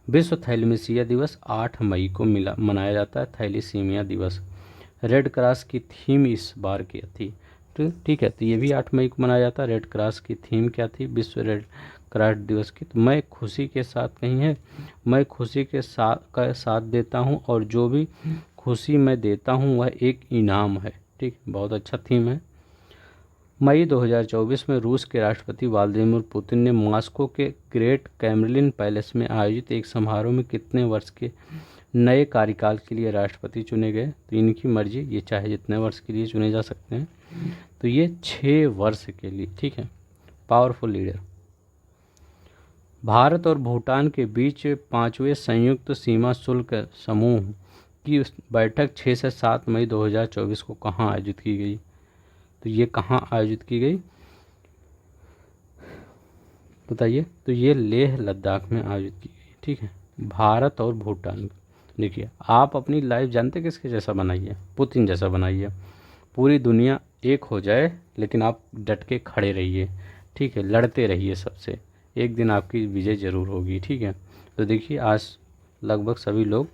S1: विश्व थैलेसीमिया दिवस 8 मई को मनाया जाता है। थैलेसीमिया दिवस रेड क्रॉस की थीम इस बार की थी। तो ठीक है, तो ये भी 8 मई को मनाया जाता है। रेड क्रॉस की थीम क्या थी विश्व रेड क्रॉस दिवस की? तो मैं खुशी के साथ, कहीं है, मैं खुशी के साथ देता हूँ और जो भी खुशी मैं देता हूँ वह एक इनाम है। ठीक, बहुत अच्छा थीम है। मई 2024 में रूस के राष्ट्रपति व्लादिमीर पुतिन ने मॉस्को के ग्रेट क्रेमलिन पैलेस में आयोजित एक समारोह में कितने वर्ष के नए कार्यकाल के लिए राष्ट्रपति चुने गए? तो इनकी मर्जी, ये चाहे जितने वर्ष के लिए चुने जा सकते हैं। तो ये 6 वर्ष के लिए। ठीक है, पावरफुल लीडर। भारत और भूटान के बीच 5वें संयुक्त सीमा शुल्क समूह की बैठक 6 से 7 मई 2024 को कहाँ आयोजित की गई? तो ये कहाँ आयोजित की गई बताइए? तो ये लेह लद्दाख में आयोजित की गई। ठीक है, भारत और भूटान। देखिए, आप अपनी लाइफ जानते किसके जैसा बनाइए? पुतिन जैसा बनाइए। पूरी दुनिया एक हो जाए, लेकिन आप डट के खड़े रहिए। ठीक है, लड़ते रहिए सबसे। एक दिन आपकी विजय ज़रूर होगी, ठीक है। तो देखिए आज लगभग सभी लोग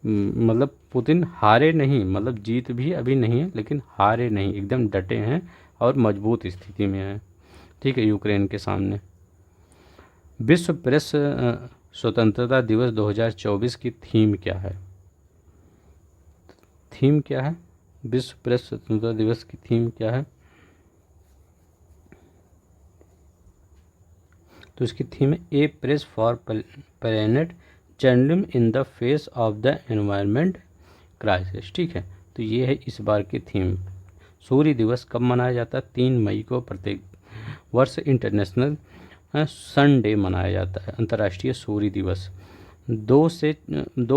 S1: मतलब पुतिन हारे नहीं, मतलब जीत भी अभी नहीं है लेकिन हारे नहीं, एकदम डटे हैं और मजबूत स्थिति में हैं, ठीक है, यूक्रेन के सामने। विश्व प्रेस स्वतंत्रता दिवस 2024 की थीम क्या है? थीम क्या है? विश्व प्रेस स्वतंत्रता दिवस की थीम क्या है? तो इसकी थीम है a press for planet journalism in the face of the environment crisis, ठीक है। तो ये है इस बार की थीम। सूर्य दिवस कब मनाया जाता है? 3 मई को प्रत्येक वर्ष इंटरनेशनल सन डे मनाया जाता है, अंतर्राष्ट्रीय सूर्य दिवस। 2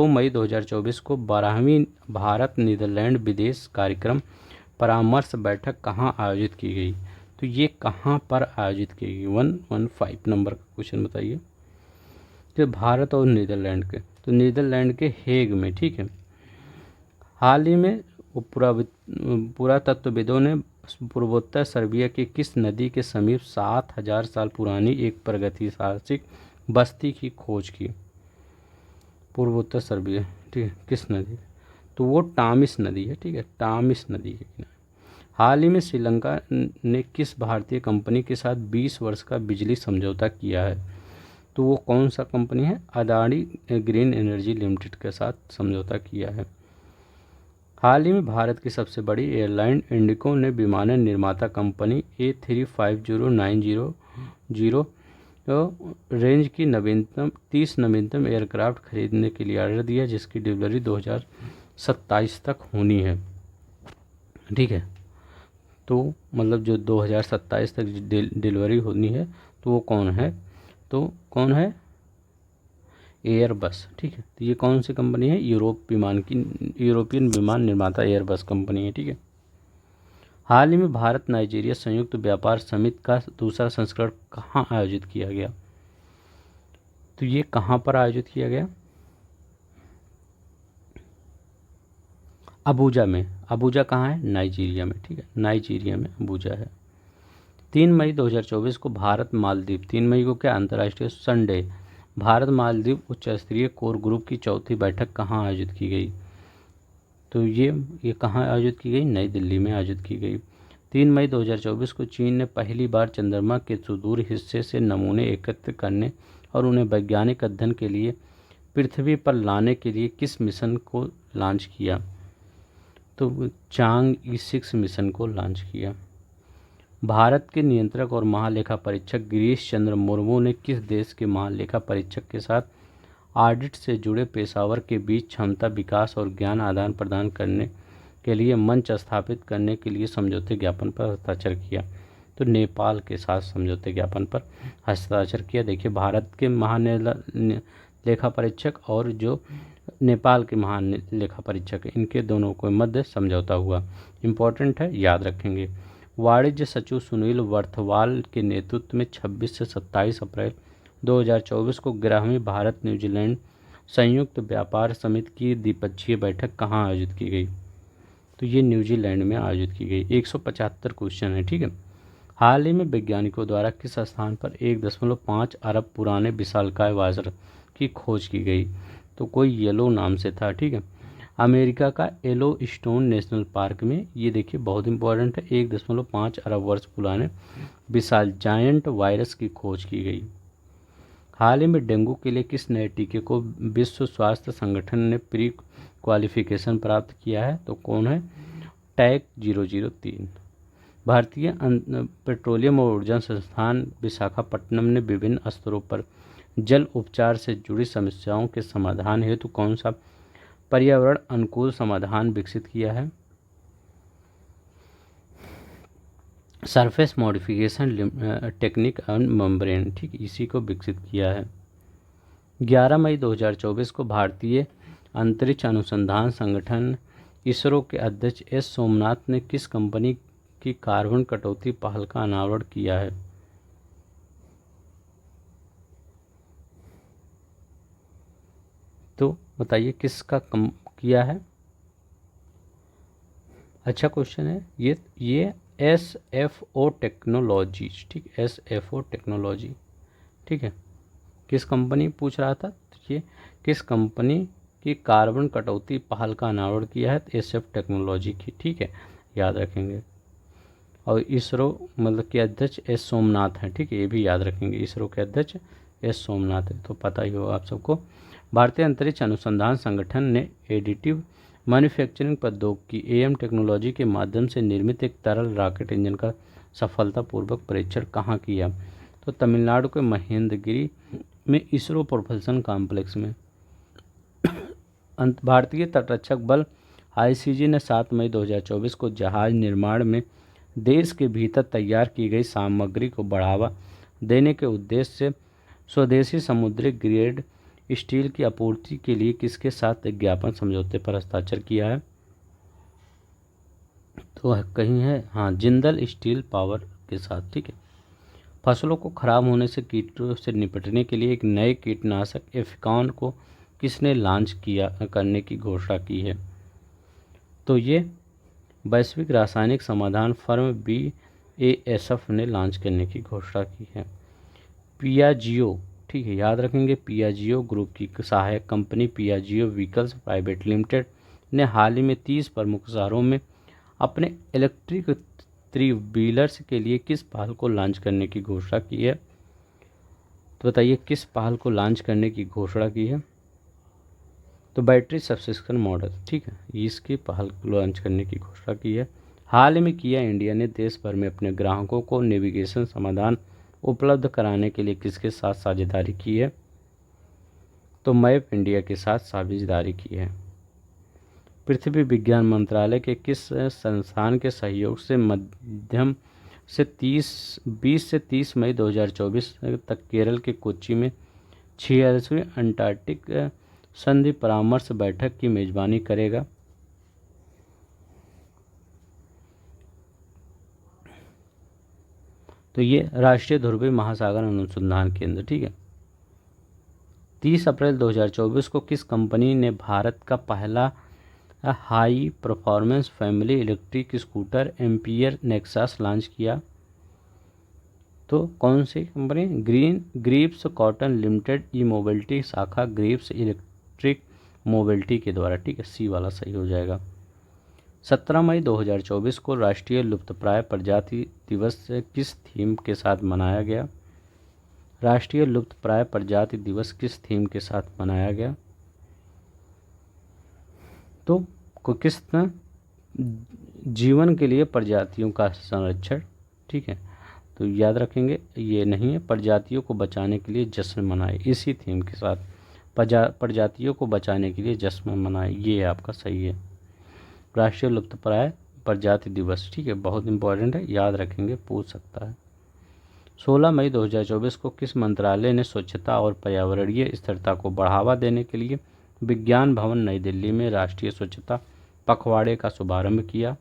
S1: मई 2024 को 12वीं भारत नीदरलैंड विदेश कार्यक्रम परामर्श बैठक कहाँ आयोजित की गई? तो ये कहाँ पर आयोजित की गई? 115 नंबर का क्वेश्चन बताइए। तो भारत और नीदरलैंड के, तो नीदरलैंड के हेग में, ठीक है। हाल ही में पुरातत्वविदों ने पूर्वोत्तर सर्बिया की किस नदी के समीप 7,000 साल पुरानी एक प्रागैतिहासिक बस्ती की खोज की? पूर्वोत्तर सर्बिया, ठीक है, किस नदी? तो वो टामिस नदी है, ठीक है, टामिस नदी के किनारे। हाल ही में श्रीलंका ने किस भारतीय कंपनी के साथ 20 वर्ष का बिजली समझौता किया है? तो वो कौन सा कंपनी है? अदानी ग्रीन एनर्जी लिमिटेड के साथ समझौता किया है। हाल ही में भारत की सबसे बड़ी एयरलाइन इंडिगो ने विमानन निर्माता कंपनी A350-900 रेंज की 30 नवीनतम एयरक्राफ्ट खरीदने के लिए ऑर्डर दिया, जिसकी डिलीवरी 2027 तक होनी है, ठीक है। तो मतलब जो 2027 तक डिलीवरी होनी है, तो वो कौन है? तो कौन है? एयरबस, ठीक है। तो ये कौन सी कंपनी है? यूरोपियन विमान निर्माता एयरबस कंपनी है, ठीक है। हाल ही में भारत नाइजीरिया संयुक्त व्यापार समिति का दूसरा संस्करण कहाँ आयोजित किया गया? तो ये कहाँ पर आयोजित किया गया? अबूजा में। अबूजा कहाँ है? नाइजीरिया में, ठीक है, नाइजीरिया में अबूजा है। 3 मई 2024 को भारत मालदीव, 3 मई को क्या अंतर्राष्ट्रीय संडे, भारत मालदीव उच्च स्तरीय कोर ग्रुप की चौथी बैठक कहाँ आयोजित की गई? तो ये कहाँ आयोजित की गई? नई दिल्ली में आयोजित की गई। 3 मई 2024 को चीन ने पहली बार चंद्रमा के सुदूर हिस्से से नमूने एकत्र करने और उन्हें वैज्ञानिक अध्ययन के लिए पृथ्वी पर लाने के लिए किस मिशन को लॉन्च किया? तो चांग-E6 मिशन को लॉन्च किया। भारत के नियंत्रक और महालेखा परीक्षक गिरीश चंद्र मुर्मू ने किस देश के महालेखा परीक्षक के साथ ऑडिट से जुड़े पेशावर के बीच क्षमता विकास और ज्ञान आदान प्रदान करने के लिए मंच स्थापित करने के लिए समझौते ज्ञापन पर हस्ताक्षर किया? तो नेपाल के साथ समझौते ज्ञापन पर हस्ताक्षर किया। देखिए भारत के महालेखा परीक्षक और जो नेपाल के महान लेखा परीक्षक, इनके दोनों के मध्य समझौता हुआ। इम्पोर्टेंट है, याद रखेंगे। वाणिज्य सचिव सुनील वर्थवाल के नेतृत्व में 26 से 27 अप्रैल 2024 को 11वीं भारत न्यूजीलैंड संयुक्त व्यापार समिति की द्विपक्षीय बैठक कहाँ आयोजित की गई? तो ये न्यूजीलैंड में आयोजित की गई। 175 क्वेश्चन है, ठीक है। हाल ही में वैज्ञानिकों द्वारा किस स्थान पर 1.5 अरब पुराने विशालकाय वायर की खोज की गई? तो कोई येलो नाम से था, ठीक है। अमेरिका का येलो स्टोन नेशनल पार्क में, ये देखिए बहुत इंपॉर्टेंट है, 1.5 अरब वर्ष पुराने विशाल जायंट वायरस की खोज की गई। हाल ही में डेंगू के लिए किस नए टीके को विश्व स्वास्थ्य संगठन ने प्री क्वालिफिकेशन प्राप्त किया है? तो कौन है? टैक 003। भारतीय पेट्रोलियम और ऊर्जा संस्थान विशाखापट्टनम ने विभिन्न स्तरों पर जल उपचार से जुड़ी समस्याओं के समाधान हेतु कौन सा पर्यावरण अनुकूल समाधान विकसित किया है? Surface modification technique and membrane, ठीक, इसी को विकसित किया है। 11 मई 2024 को भारतीय अंतरिक्ष अनुसंधान संगठन इसरो के अध्यक्ष एस सोमनाथ ने किस कंपनी की कार्बन कटौती पहल का अनावरण किया है? तो बताइए किसका कम किया है? अच्छा क्वेश्चन है ये SFO टेक्नोलॉजीज, ठीक, SFO टेक्नोलॉजी, ठीक है, किस कंपनी पूछ रहा था, तो ये किस कंपनी की कार्बन कटौती पहल का अनावरण किया है, एसएफ टेक्नोलॉजी की। ठीक है, याद रखेंगे। और इसरो मतलब के अध्यक्ष एस सोमनाथ हैं। ठीक है, ये भी याद रखेंगे, इसरो के अध्यक्ष एस सोमनाथ है, तो पता ही होगा आप सबको। भारतीय अंतरिक्ष अनुसंधान संगठन ने एडिटिव मैन्युफैक्चरिंग प्रौद्योगिकी एएम टेक्नोलॉजी के माध्यम से निर्मित एक तरल रॉकेट इंजन का सफलतापूर्वक परीक्षण कहाँ किया, तो तमिलनाडु के महेंद्रगिरी में इसरो प्रोपल्सन कॉम्प्लेक्स में। भारतीय तटरक्षक बल आईसीजी ने 7 मई 2024 को जहाज निर्माण में देश के भीतर तैयार की गई सामग्री को बढ़ावा देने के उद्देश्य से स्वदेशी समुद्री ग्रेड स्टील की आपूर्ति के लिए किसके साथ एक ज्ञापन समझौते पर हस्ताक्षर किया है, तो कहीं है, हाँ, जिंदल स्टील पावर के साथ। ठीक है, फसलों को खराब होने से कीटों से निपटने के लिए एक नए कीटनाशक एफिकॉन को किसने लॉन्च किया करने की घोषणा की है, तो ये वैश्विक रासायनिक समाधान फर्म BASF ने लॉन्च करने की घोषणा की है। पियाजियो, ठीक है, याद रखेंगे, पियाजियो ग्रुप की सहायक company Piaggio vehicles private limited ने हाल ही में 30 प्रमुख शहरों में अपने इलेक्ट्रिक थ्री व्हीलर्स के लिए किस पहल को लॉन्च करने की घोषणा की है, तो बताइए किस पहल को लॉन्च करने की घोषणा की है, तो बैटरी सब्सक्रिप्शन मॉडल। ठीक है, इसकी पहल लॉन्च करने की घोषणा की है। हाल ही में किया इंडिया ने देश भर में अपने ग्राहकों को नेविगेशन समाधान उपलब्ध कराने के लिए किसके साथ साझेदारी की है, तो मैप इंडिया के साथ साझेदारी की है। पृथ्वी विज्ञान मंत्रालय के किस संस्थान के सहयोग से मध्यम से 20 से 30 मई 2024 तक केरल के कोच्चि में 46वीं अंटार्कटिक संधि परामर्श बैठक की मेजबानी करेगा, तो ये राष्ट्रीय ध्रुवीय महासागर अनुसंधान केंद्र। ठीक है, 30 अप्रैल 2024 को किस कंपनी ने भारत का पहला high performance family electric scooter ampere nexus launch किया, तो कौन सी कंपनी, ग्रीव्स कॉटन लिमिटेड ई मोबिलिटी शाखा ग्रीव्स इलेक्ट्रिक मोबिलिटी के द्वारा। ठीक है, सी वाला सही हो जाएगा। 17 मई 2024 को राष्ट्रीय लुप्तप्राय प्रजाति दिवस किस थीम के साथ मनाया गया, राष्ट्रीय लुप्तप्राय प्रजाति दिवस किस थीम के साथ मनाया गया, तो किस जीवन के लिए प्रजातियों का संरक्षण। ठीक है, तो याद रखेंगे, ये नहीं है, प्रजातियों को बचाने के लिए जश्न मनाए, इसी थीम के साथ प्रजातियों को बचाने के लिए जश्न मनाए, ये आपका सही है, राष्ट्रीय लुप्तप्राय प्रजाति दिवस। ठीक है, बहुत इंपॉर्टेंट है, याद रखेंगे, पूछ सकता है। 16 मई 2024 को किस मंत्रालय ने स्वच्छता और पर्यावरणीय स्थिरता को बढ़ावा देने के लिए विज्ञान भवन नई दिल्ली में राष्ट्रीय स्वच्छता पखवाड़े का शुभारंभ किया,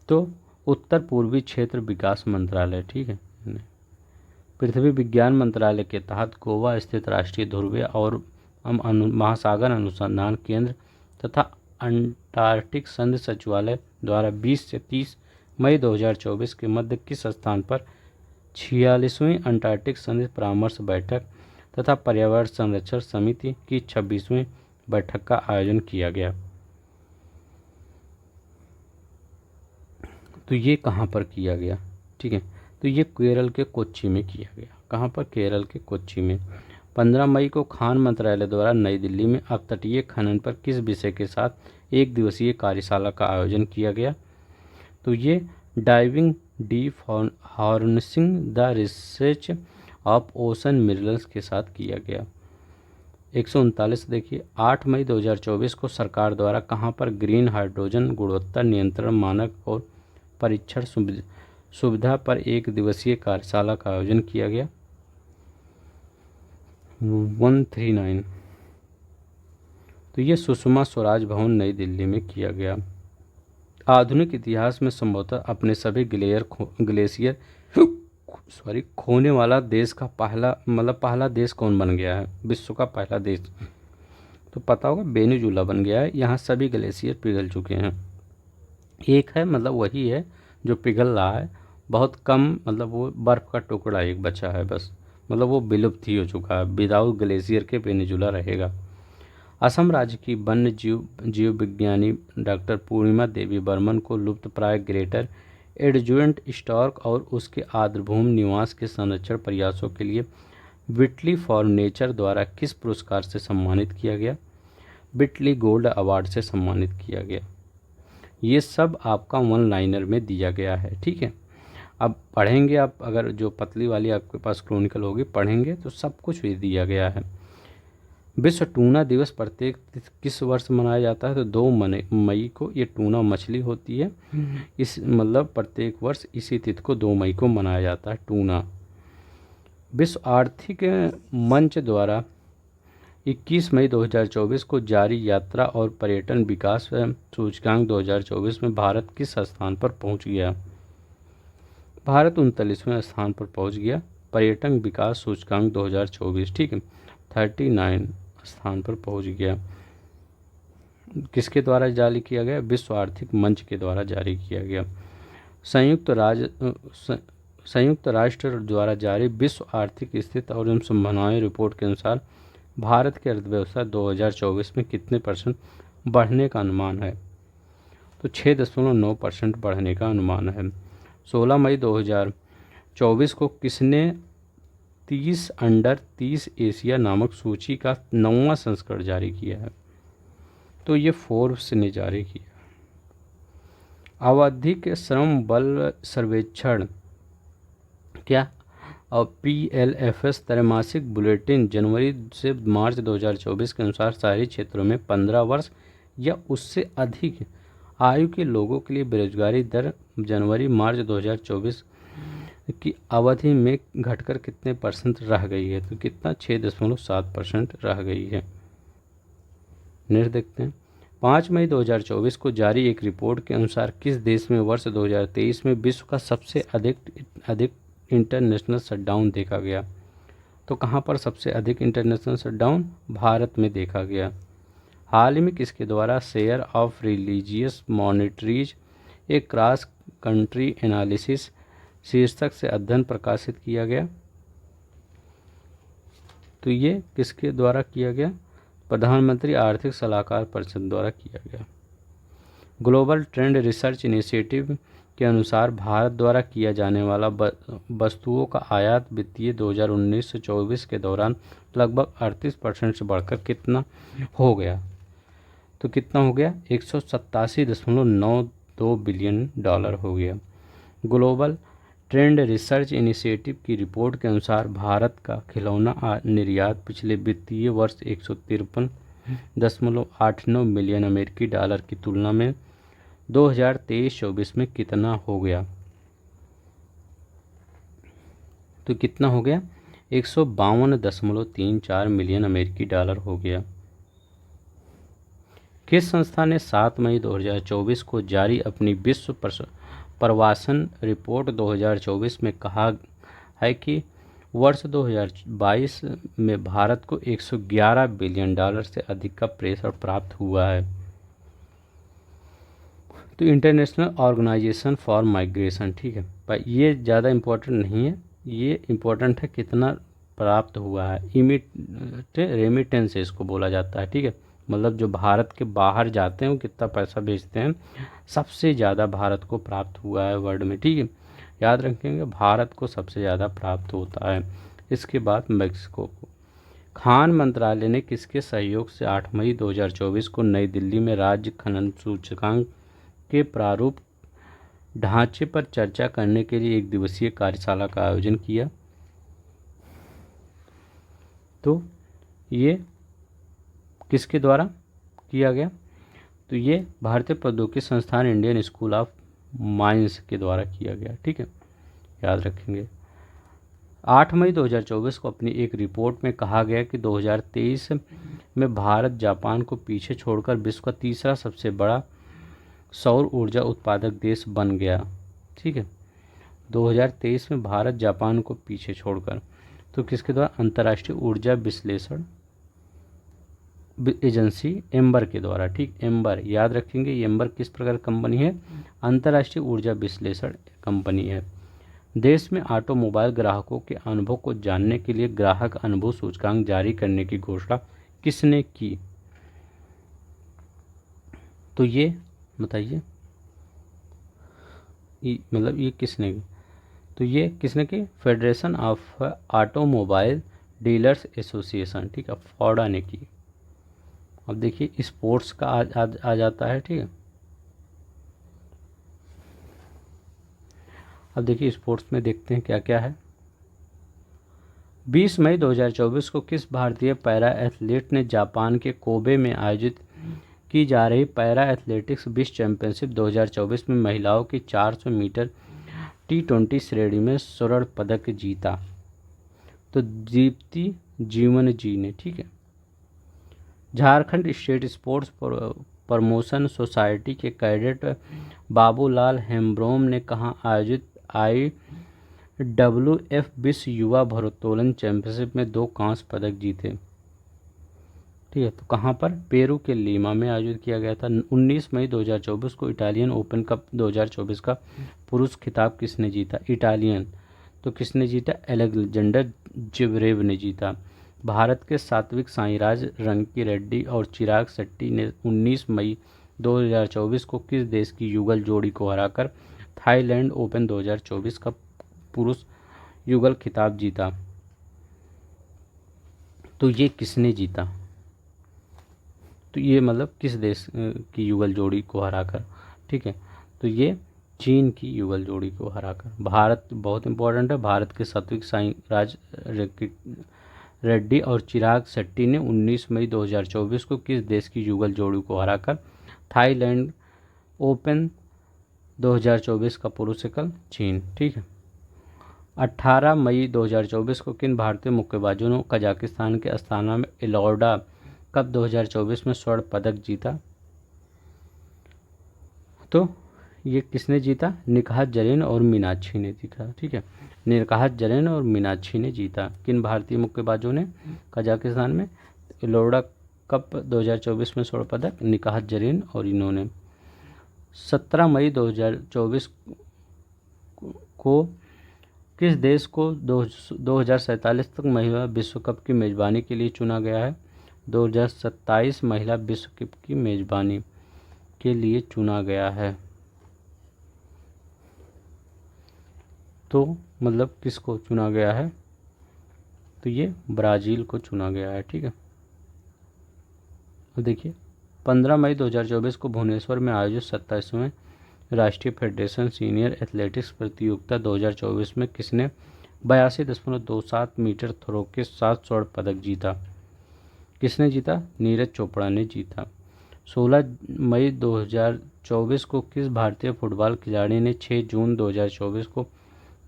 S1: तो उत्तर पूर्वी क्षेत्र विकास मंत्रालय। ठीक है, पृथ्वी विज्ञान मंत्रालय के तहत गोवा स्थित राष्ट्रीय ध्रुवीय और महासागर अनुसंधान केंद्र तथा अंटार्कटिक संधि सचिवालय द्वारा 20 से 30 मई 2024 के मध्य किस स्थान पर 46वीं अंटार्कटिक संधि परामर्श बैठक तथा पर्यावरण संरक्षण समिति की 26वीं बैठक का आयोजन किया गया, तो ये कहाँ पर किया गया। ठीक है, तो ये केरल के कोच्चि में किया गया, कहाँ पर, केरल के कोच्चि में। 15 मई को खान मंत्रालय द्वारा नई दिल्ली में अपतटीय खनन पर किस विषय के साथ एक दिवसीय कार्यशाला का आयोजन किया गया, तो ये diving deep harnessing the research of ocean minerals के साथ किया गया। 139 देखिए, 8 मई 2024 को सरकार द्वारा कहाँ पर ग्रीन हाइड्रोजन गुणवत्ता नियंत्रण मानक और परीक्षण सुविधा पर एक दिवसीय कार्यशाला का आयोजन किया गया। 139, तो ये सुषमा स्वराज भवन नई दिल्ली में किया गया। आधुनिक इतिहास में संभवतः अपने सभी ग्लेशियर खोने वाला देश का पहला देश कौन बन गया है, विश्व का पहला देश, तो पता होगा वेनेजुला बन गया है। यहाँ सभी ग्लेशियर पिघल चुके हैं, एक है, मतलब वही है जो पिघल रहा है, बहुत कम, मतलब वो बर्फ़ का टुकड़ा एक बचा है बस, मतलब वो विलुप्त ही हो चुका है। विदाउट ग्लेशियर के पेनिनसुला रहेगा। असम राज्य की वन्य जीव विज्ञानी डॉक्टर पूर्णिमा देवी बर्मन को लुप्तप्राय ग्रेटर एडजुएंट स्टॉर्क और उसके आर्द्रभूमि निवास के संरक्षण प्रयासों के लिए विटली फॉर नेचर द्वारा किस पुरस्कार से सम्मानित किया गया? विटली गोल्ड अवार्ड से सम्मानित किया गया। ये सब आपका वन लाइनर में दिया गया है, ठीक है। अब पढ़ेंगे आप, अगर जो पतली वाली आपके पास क्रॉनिकल होगी पढ़ेंगे तो सब कुछ भी दिया गया है। विश्व टूना दिवस प्रत्येक किस वर्ष मनाया जाता है? तो 2 मई को ये टूना मछली होती है, इस मतलब प्रत्येक वर्ष इसी तिथि को 2 मई को मनाया जाता है टूना। विश्व आर्थिक मंच द्वारा 21 मई 2024 को जारी यात्रा और पर्यटन विकास सूचकांक 2024 में भारत किस स्थान पर पहुंच गया? भारत 39वें स्थान पर पहुंच गया पर्यटन विकास सूचकांक 2024, ठीक है। 39 स्थान पर पहुंच गया। किसके द्वारा जारी किया गया? विश्व आर्थिक मंच के द्वारा जारी किया गया। संयुक्त राष्ट्र द्वारा जारी विश्व आर्थिक स्थिति और संभावनाएं रिपोर्ट के अनुसार भारत की अर्थव्यवस्था 2024 में कितने % बढ़ने का अनुमान है? तो 6.9% बढ़ने का अनुमान है। 16 मई 2024 को किसने 30 अंडर 30 एशिया नामक सूची का 9वां संस्करण जारी किया है? तो ये फोर्ब्स ने जारी किया। आवधिक श्रम बल सर्वेक्षण क्या और PLFS त्रैमासिक बुलेटिन जनवरी से मार्च 2024 के अनुसार शहरी क्षेत्रों में 15 वर्ष या उससे अधिक आयु के लोगों के लिए बेरोजगारी दर जनवरी मार्च 2024 की अवधि में घटकर कितने % रह गई है? तो कितना? 6.7% रह गई है। नेक्स्ट देखते हैं। 5 मई 2024 को जारी एक रिपोर्ट के अनुसार किस देश में वर्ष 2023 में विश्व का सबसे अधिक इंटरनेशनल शटडाउन देखा गया? तो कहाँ पर सबसे अधिक इंटरनेशनल शटडाउन? भारत में देखा गया। हाल ही में किसके द्वारा share of religious minorities a cross country analysis शीर्षक से अध्ययन प्रकाशित किया गया? तो ये किसके द्वारा किया गया? प्रधानमंत्री आर्थिक सलाहकार परिषद द्वारा किया गया। ग्लोबल ट्रेंड रिसर्च इनिशिएटिव के अनुसार भारत द्वारा किया जाने वाला वस्तुओं का आयात वित्तीय 2019-24 के दौरान लगभग 38% से बढ़कर कितना हो गया? तो कितना हो गया? 187.92 बिलियन डॉलर हो गया। ग्लोबल ट्रेंड रिसर्च इनिशिएटिव की रिपोर्ट के अनुसार भारत का खिलौना निर्यात पिछले वित्तीय वर्ष 153.89 मिलियन अमेरिकी डॉलर की तुलना में 2023-24 में कितना हो गया? तो कितना हो गया? 152.34 मिलियन अमेरिकी डॉलर हो गया। किस संस्था ने 7 मई 2024 को जारी अपनी विश्व प्रवासन रिपोर्ट 2024 में कहा है कि वर्ष 2022 में भारत को 111 बिलियन डॉलर से अधिक का प्रेशर प्राप्त हुआ है? तो इंटरनेशनल ऑर्गेनाइजेशन फॉर माइग्रेशन, ठीक है। पर ये ज़्यादा इम्पोर्टेंट नहीं है, ये इम्पोर्टेंट है कितना प्राप्त हुआ है। रेमिटेंस इसको बोला जाता है, ठीक है। मतलब जो भारत के बाहर जाते हैं वो कितना पैसा भेजते हैं, सबसे ज़्यादा भारत को प्राप्त हुआ है वर्ल्ड में, ठीक है। याद रखेंगे, भारत को सबसे ज़्यादा प्राप्त होता है, इसके बाद मैक्सिको को। खान मंत्रालय ने किसके सहयोग से 8 मई 2024 को नई दिल्ली में राज्य खनन सूचकांक के प्रारूप ढांचे पर चर्चा करने के लिए 1 दिवसीय कार्यशाला का आयोजन किया? तो ये किसके द्वारा किया गया? तो ये भारतीय प्रौद्योगिकी संस्थान इंडियन स्कूल ऑफ माइंस के द्वारा किया गया, ठीक है। याद रखेंगे। 8 मई 2024 को अपनी एक रिपोर्ट में कहा गया कि 2023 में भारत जापान को पीछे छोड़कर विश्व का तीसरा सबसे बड़ा सौर ऊर्जा उत्पादक देश बन गया, ठीक है। 2023 में भारत जापान को पीछे छोड़कर, तो किसके द्वारा? अंतर्राष्ट्रीय ऊर्जा विश्लेषण एजेंसी एम्बर के द्वारा, ठीक। एम्बर याद रखेंगे, एम्बर किस प्रकार कंपनी है? अंतर्राष्ट्रीय ऊर्जा विश्लेषण कंपनी है। देश में ऑटोमोबाइल ग्राहकों के अनुभव को जानने के लिए ग्राहक अनुभव सूचकांक जारी करने की घोषणा किसने की? तो ये बताइए, मतलब ये किसने की? तो ये किसने की? Federation of automobile dealers association, ठीक है, फॉडा ने की। अब देखिए स्पोर्ट्स का आ जाता है, ठीक है। अब देखिए स्पोर्ट्स में देखते हैं क्या क्या है। 20 मई 2024 को किस भारतीय पैरा एथलीट ने जापान के कोबे में आयोजित की जा रही पैरा एथलेटिक्स विश्व चैंपियनशिप 2024 में महिलाओं की 400 मीटर T20 श्रेणी में स्वर्ण पदक जीता? तो दीप्ति जीवन जी ने, ठीक है। Jharkhand state sports promotion society के कैडेट बाबूलाल हेम्ब्रोम ने कहाँ आयोजित IWF विश्व युवा भारोत्तोलन चैंपियनशिप में 2 कांस्य पदक जीते? ठीक है, तो कहाँ पर? पेरू के लीमा में आयोजित किया गया था। 19 मई 2024 को इटालियन ओपन कप 2024 का पुरुष खिताब किसने जीता? इटालियन, तो किसने जीता? अलेक्जेंडर जिवरेव ने जीता। भारत के सात्विक साईराज रंकी रेड्डी और चिराग शेट्टी ने 19 मई 2024 को किस देश की युगल जोड़ी को हराकर थाईलैंड ओपन 2024 का पुरुष युगल खिताब जीता? तो ये किसने जीता? तो ये मतलब किस देश की युगल जोड़ी को हराकर, ठीक है, तो ये चीन की युगल जोड़ी को हराकर। भारत बहुत इंपॉर्टेंट है, भारत के सात्विक साईराज रेड्डी और चिराग शेट्टी ने 19 मई 2024 को किस देश की युगल जोड़ी को हराकर थाईलैंड ओपन 2024 का पुरुष एकल? चीन, ठीक है। 18 मई 2024 को किन भारतीय मुक्केबाजों ने कजाकिस्तान के अस्ताना में एलोर्डा कप 2024 में स्वर्ण पदक जीता? तो ये किसने जीता? निकाहत जरीन और मीनाक्षी ने जीता, ठीक है। निकाहत जरीन और मीनाक्षी ने जीता। किन भारतीय मुक्केबाजों ने कजाकिस्तान में एलोर्डा कप 2024 में स्वर्ण पदक? निकाहत जरीन और इन्होंने। 17 मई 2024 को किस देश को 2047 तक महिला विश्व कप की मेज़बानी के लिए चुना गया है? 2027 महिला विश्व कप की मेज़बानी के लिए चुना गया है। तो मतलब किसको चुना गया है? तो ये ब्राज़ील को चुना गया है, ठीक है। तो देखिए 15 मई 2024 को भुवनेश्वर में आयोजित 27वें राष्ट्रीय फेडरेशन सीनियर एथलेटिक्स प्रतियोगिता 2024 में किसने 82.27 मीटर थ्रो के साथ स्वर्ण पदक जीता? किसने जीता? नीरज चोपड़ा ने जीता। 16 मई 2024 को किस भारतीय फुटबॉल खिलाड़ी ने 6 जून 2024 को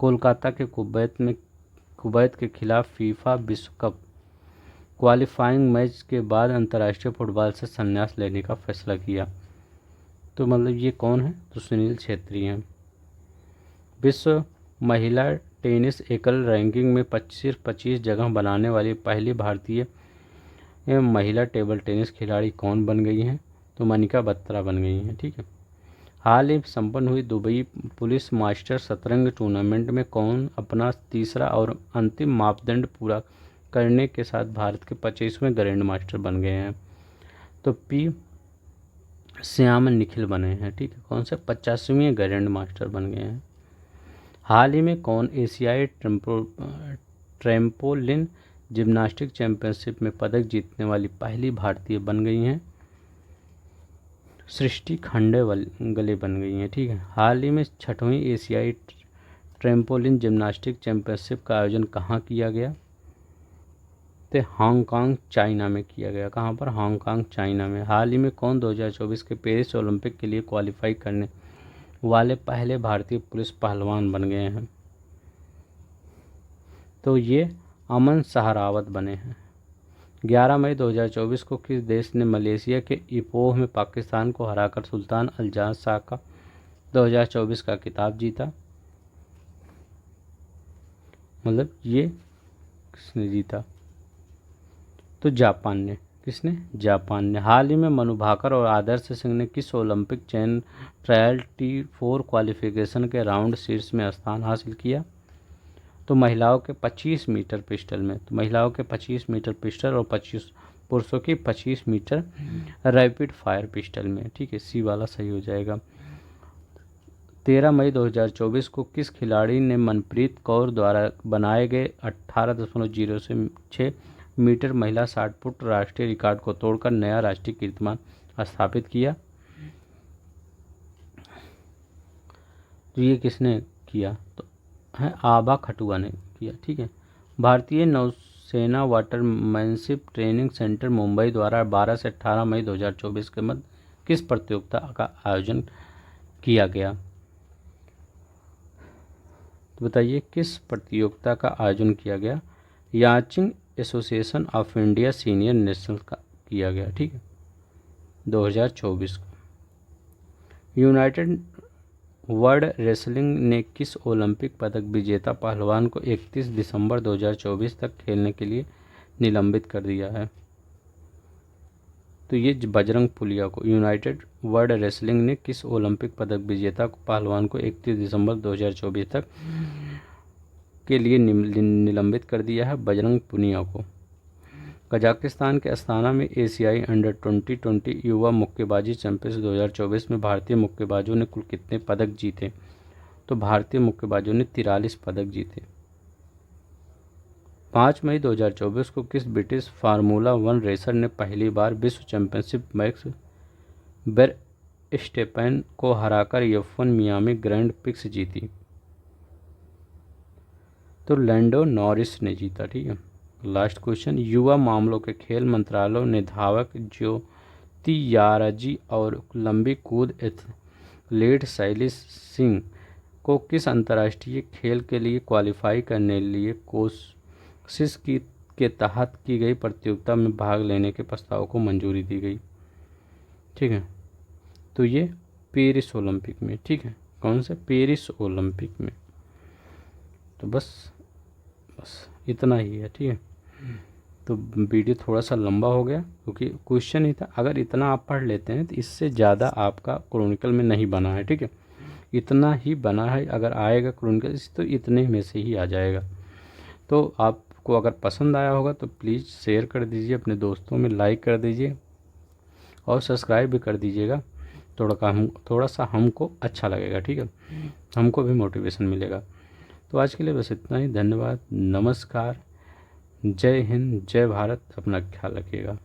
S1: कोलकाता के कुवैत के खिलाफ फीफा विश्व कप क्वालिफाइंग मैच के बाद अंतर्राष्ट्रीय फुटबॉल से संन्यास लेने का फैसला किया? तो मतलब ये कौन है? तो सुनील छेत्री हैं। विश्व महिला टेनिस एकल रैंकिंग में 25 जगह बनाने वाली पहली भारतीय महिला टेबल टेनिस खिलाड़ी कौन बन गई हैं? तो मनिका बत्रा बन गई हैं, ठीक है। हाल ही संपन्न हुई दुबई पुलिस मास्टर शतरंज टूर्नामेंट में कौन अपना तीसरा और अंतिम मापदंड पूरा करने के साथ भारत के 25वें ग्रैंड मास्टर बन गए हैं? तो पी श्याम निखिल बने हैं, ठीक है। कौन से? 85वें ग्रैंड मास्टर बन गए हैं। हाल ही में कौन एशियाई ट्रैम्पोलिन जिम्नास्टिक चैंपियनशिप में पदक जीतने वाली पहली भारतीय बन गई हैं? सृष्टि खंडेगले बन गई हैं, ठीक है। हाल ही में 6वीं एशियाई ट्रैम्पोलिन जिम्नास्टिक चैंपियनशिप का आयोजन कहाँ किया गया? तो हांगकांग चाइना में किया गया। कहाँ पर? हांगकांग चाइना में। हाल ही में कौन 2024 के पेरिस ओलंपिक के लिए क्वालिफाई करने वाले पहले भारतीय पुरुष पहलवान बन गए हैं? तो ये अमन सहरावत बने हैं। 11 मई 2024 को किस देश ने मलेशिया के इपोह में पाकिस्तान को हराकर सुल्तान अल्जाज शाह का 2024 का खिताब जीता? मतलब ये किसने जीता? तो जापान ने। किसने? जापान ने। हाल ही में मनु भाकर और आदर्श सिंह ने किस ओलंपिक चैन ट्रायल T4 क्वालिफिकेशन के राउंड शीर्ष में स्थान हासिल किया? तो महिलाओं के 25 मीटर पिस्टल में, तो महिलाओं के 25 मीटर पिस्टल और 25 पुरुषों की 25 मीटर रैपिड फायर पिस्टल में। ठीक है, सी वाला सही हो जाएगा। 13 मई 2024 को किस खिलाड़ी ने मनप्रीत कौर द्वारा बनाए गए 18.06 मीटर महिला 60 फुट राष्ट्रीय रिकॉर्ड को तोड़कर नया राष्ट्रीय कीर्तिमान स्थापित किया? तो ये किसने किया? तो है आभा खटुआ ने किया। ठीक है। भारतीय नौसेना वाटरमैनशिप ट्रेनिंग सेंटर मुंबई द्वारा 12 से 18 मई 2024 के मध्य किस प्रतियोगिता का आयोजन किया गया? तो बताइए किस प्रतियोगिता का आयोजन किया गया? Yachting association of India senior national का किया गया। ठीक है, 2024 को। यूनाइटेड वर्ल्ड रेसलिंग ने किस ओलंपिक पदक विजेता पहलवान को 31 दिसंबर 2024 तक खेलने के लिए निलंबित कर दिया है? तो ये बजरंग पुनिया को। यूनाइटेड वर्ल्ड रेसलिंग ने किस ओलंपिक पदक विजेता पहलवान को 31 दिसंबर 2024 तक के लिए निलंबित कर दिया है? बजरंग पुनिया को। कजाकिस्तान के अस्ताना में एशियाई अंडर 2020 युवा मुक्केबाजी चैंपियनशिप 2024 में भारतीय मुक्केबाजों ने कुल कितने पदक जीते? तो भारतीय मुक्केबाजों ने 43 पदक जीते। 5 मई 2024 को किस ब्रिटिश फार्मूला 1 रेसर ने पहली बार विश्व चैंपियनशिप मैक्स वेरस्टेपेन को हराकर F1 मियामी ग्रैंड प्रिक्स जीती? तो लैंडो नॉरिस ने जीता। ठीक है। लास्ट क्वेश्चन, युवा मामलों के खेल मंत्रालय ने धावक ज्योति याराजी और लंबी कूद एथलीट शैली सिंह को किस अंतर्राष्ट्रीय खेल के लिए क्वालिफाई करने लिए कोशिश के तहत की गई प्रतियोगिता में भाग लेने के प्रस्ताव को मंजूरी दी गई? ठीक है, तो ये पेरिस ओलंपिक में। ठीक है, कौन से? पेरिस ओलंपिक में। तो बस इतना ही है। ठीक है, तो वीडियो थोड़ा सा लंबा हो गया क्योंकि क्वेश्चन ही था। अगर इतना आप पढ़ लेते हैं तो इससे ज़्यादा आपका क्रॉनिकल में नहीं बना है। ठीक है, इतना ही बना है। अगर आएगा क्रॉनिकल तो इतने में से ही आ जाएगा। तो आपको अगर पसंद आया होगा तो प्लीज़ शेयर कर दीजिए अपने दोस्तों में, लाइक कर दीजिए और सब्सक्राइब भी कर दीजिएगा। थोड़ा सा हमको अच्छा लगेगा। ठीक है, हमको भी मोटिवेशन मिलेगा। तो आज के लिए बस इतना ही। धन्यवाद, नमस्कार, जय हिंद, जय भारत। अपना ख्याल रखिएगा।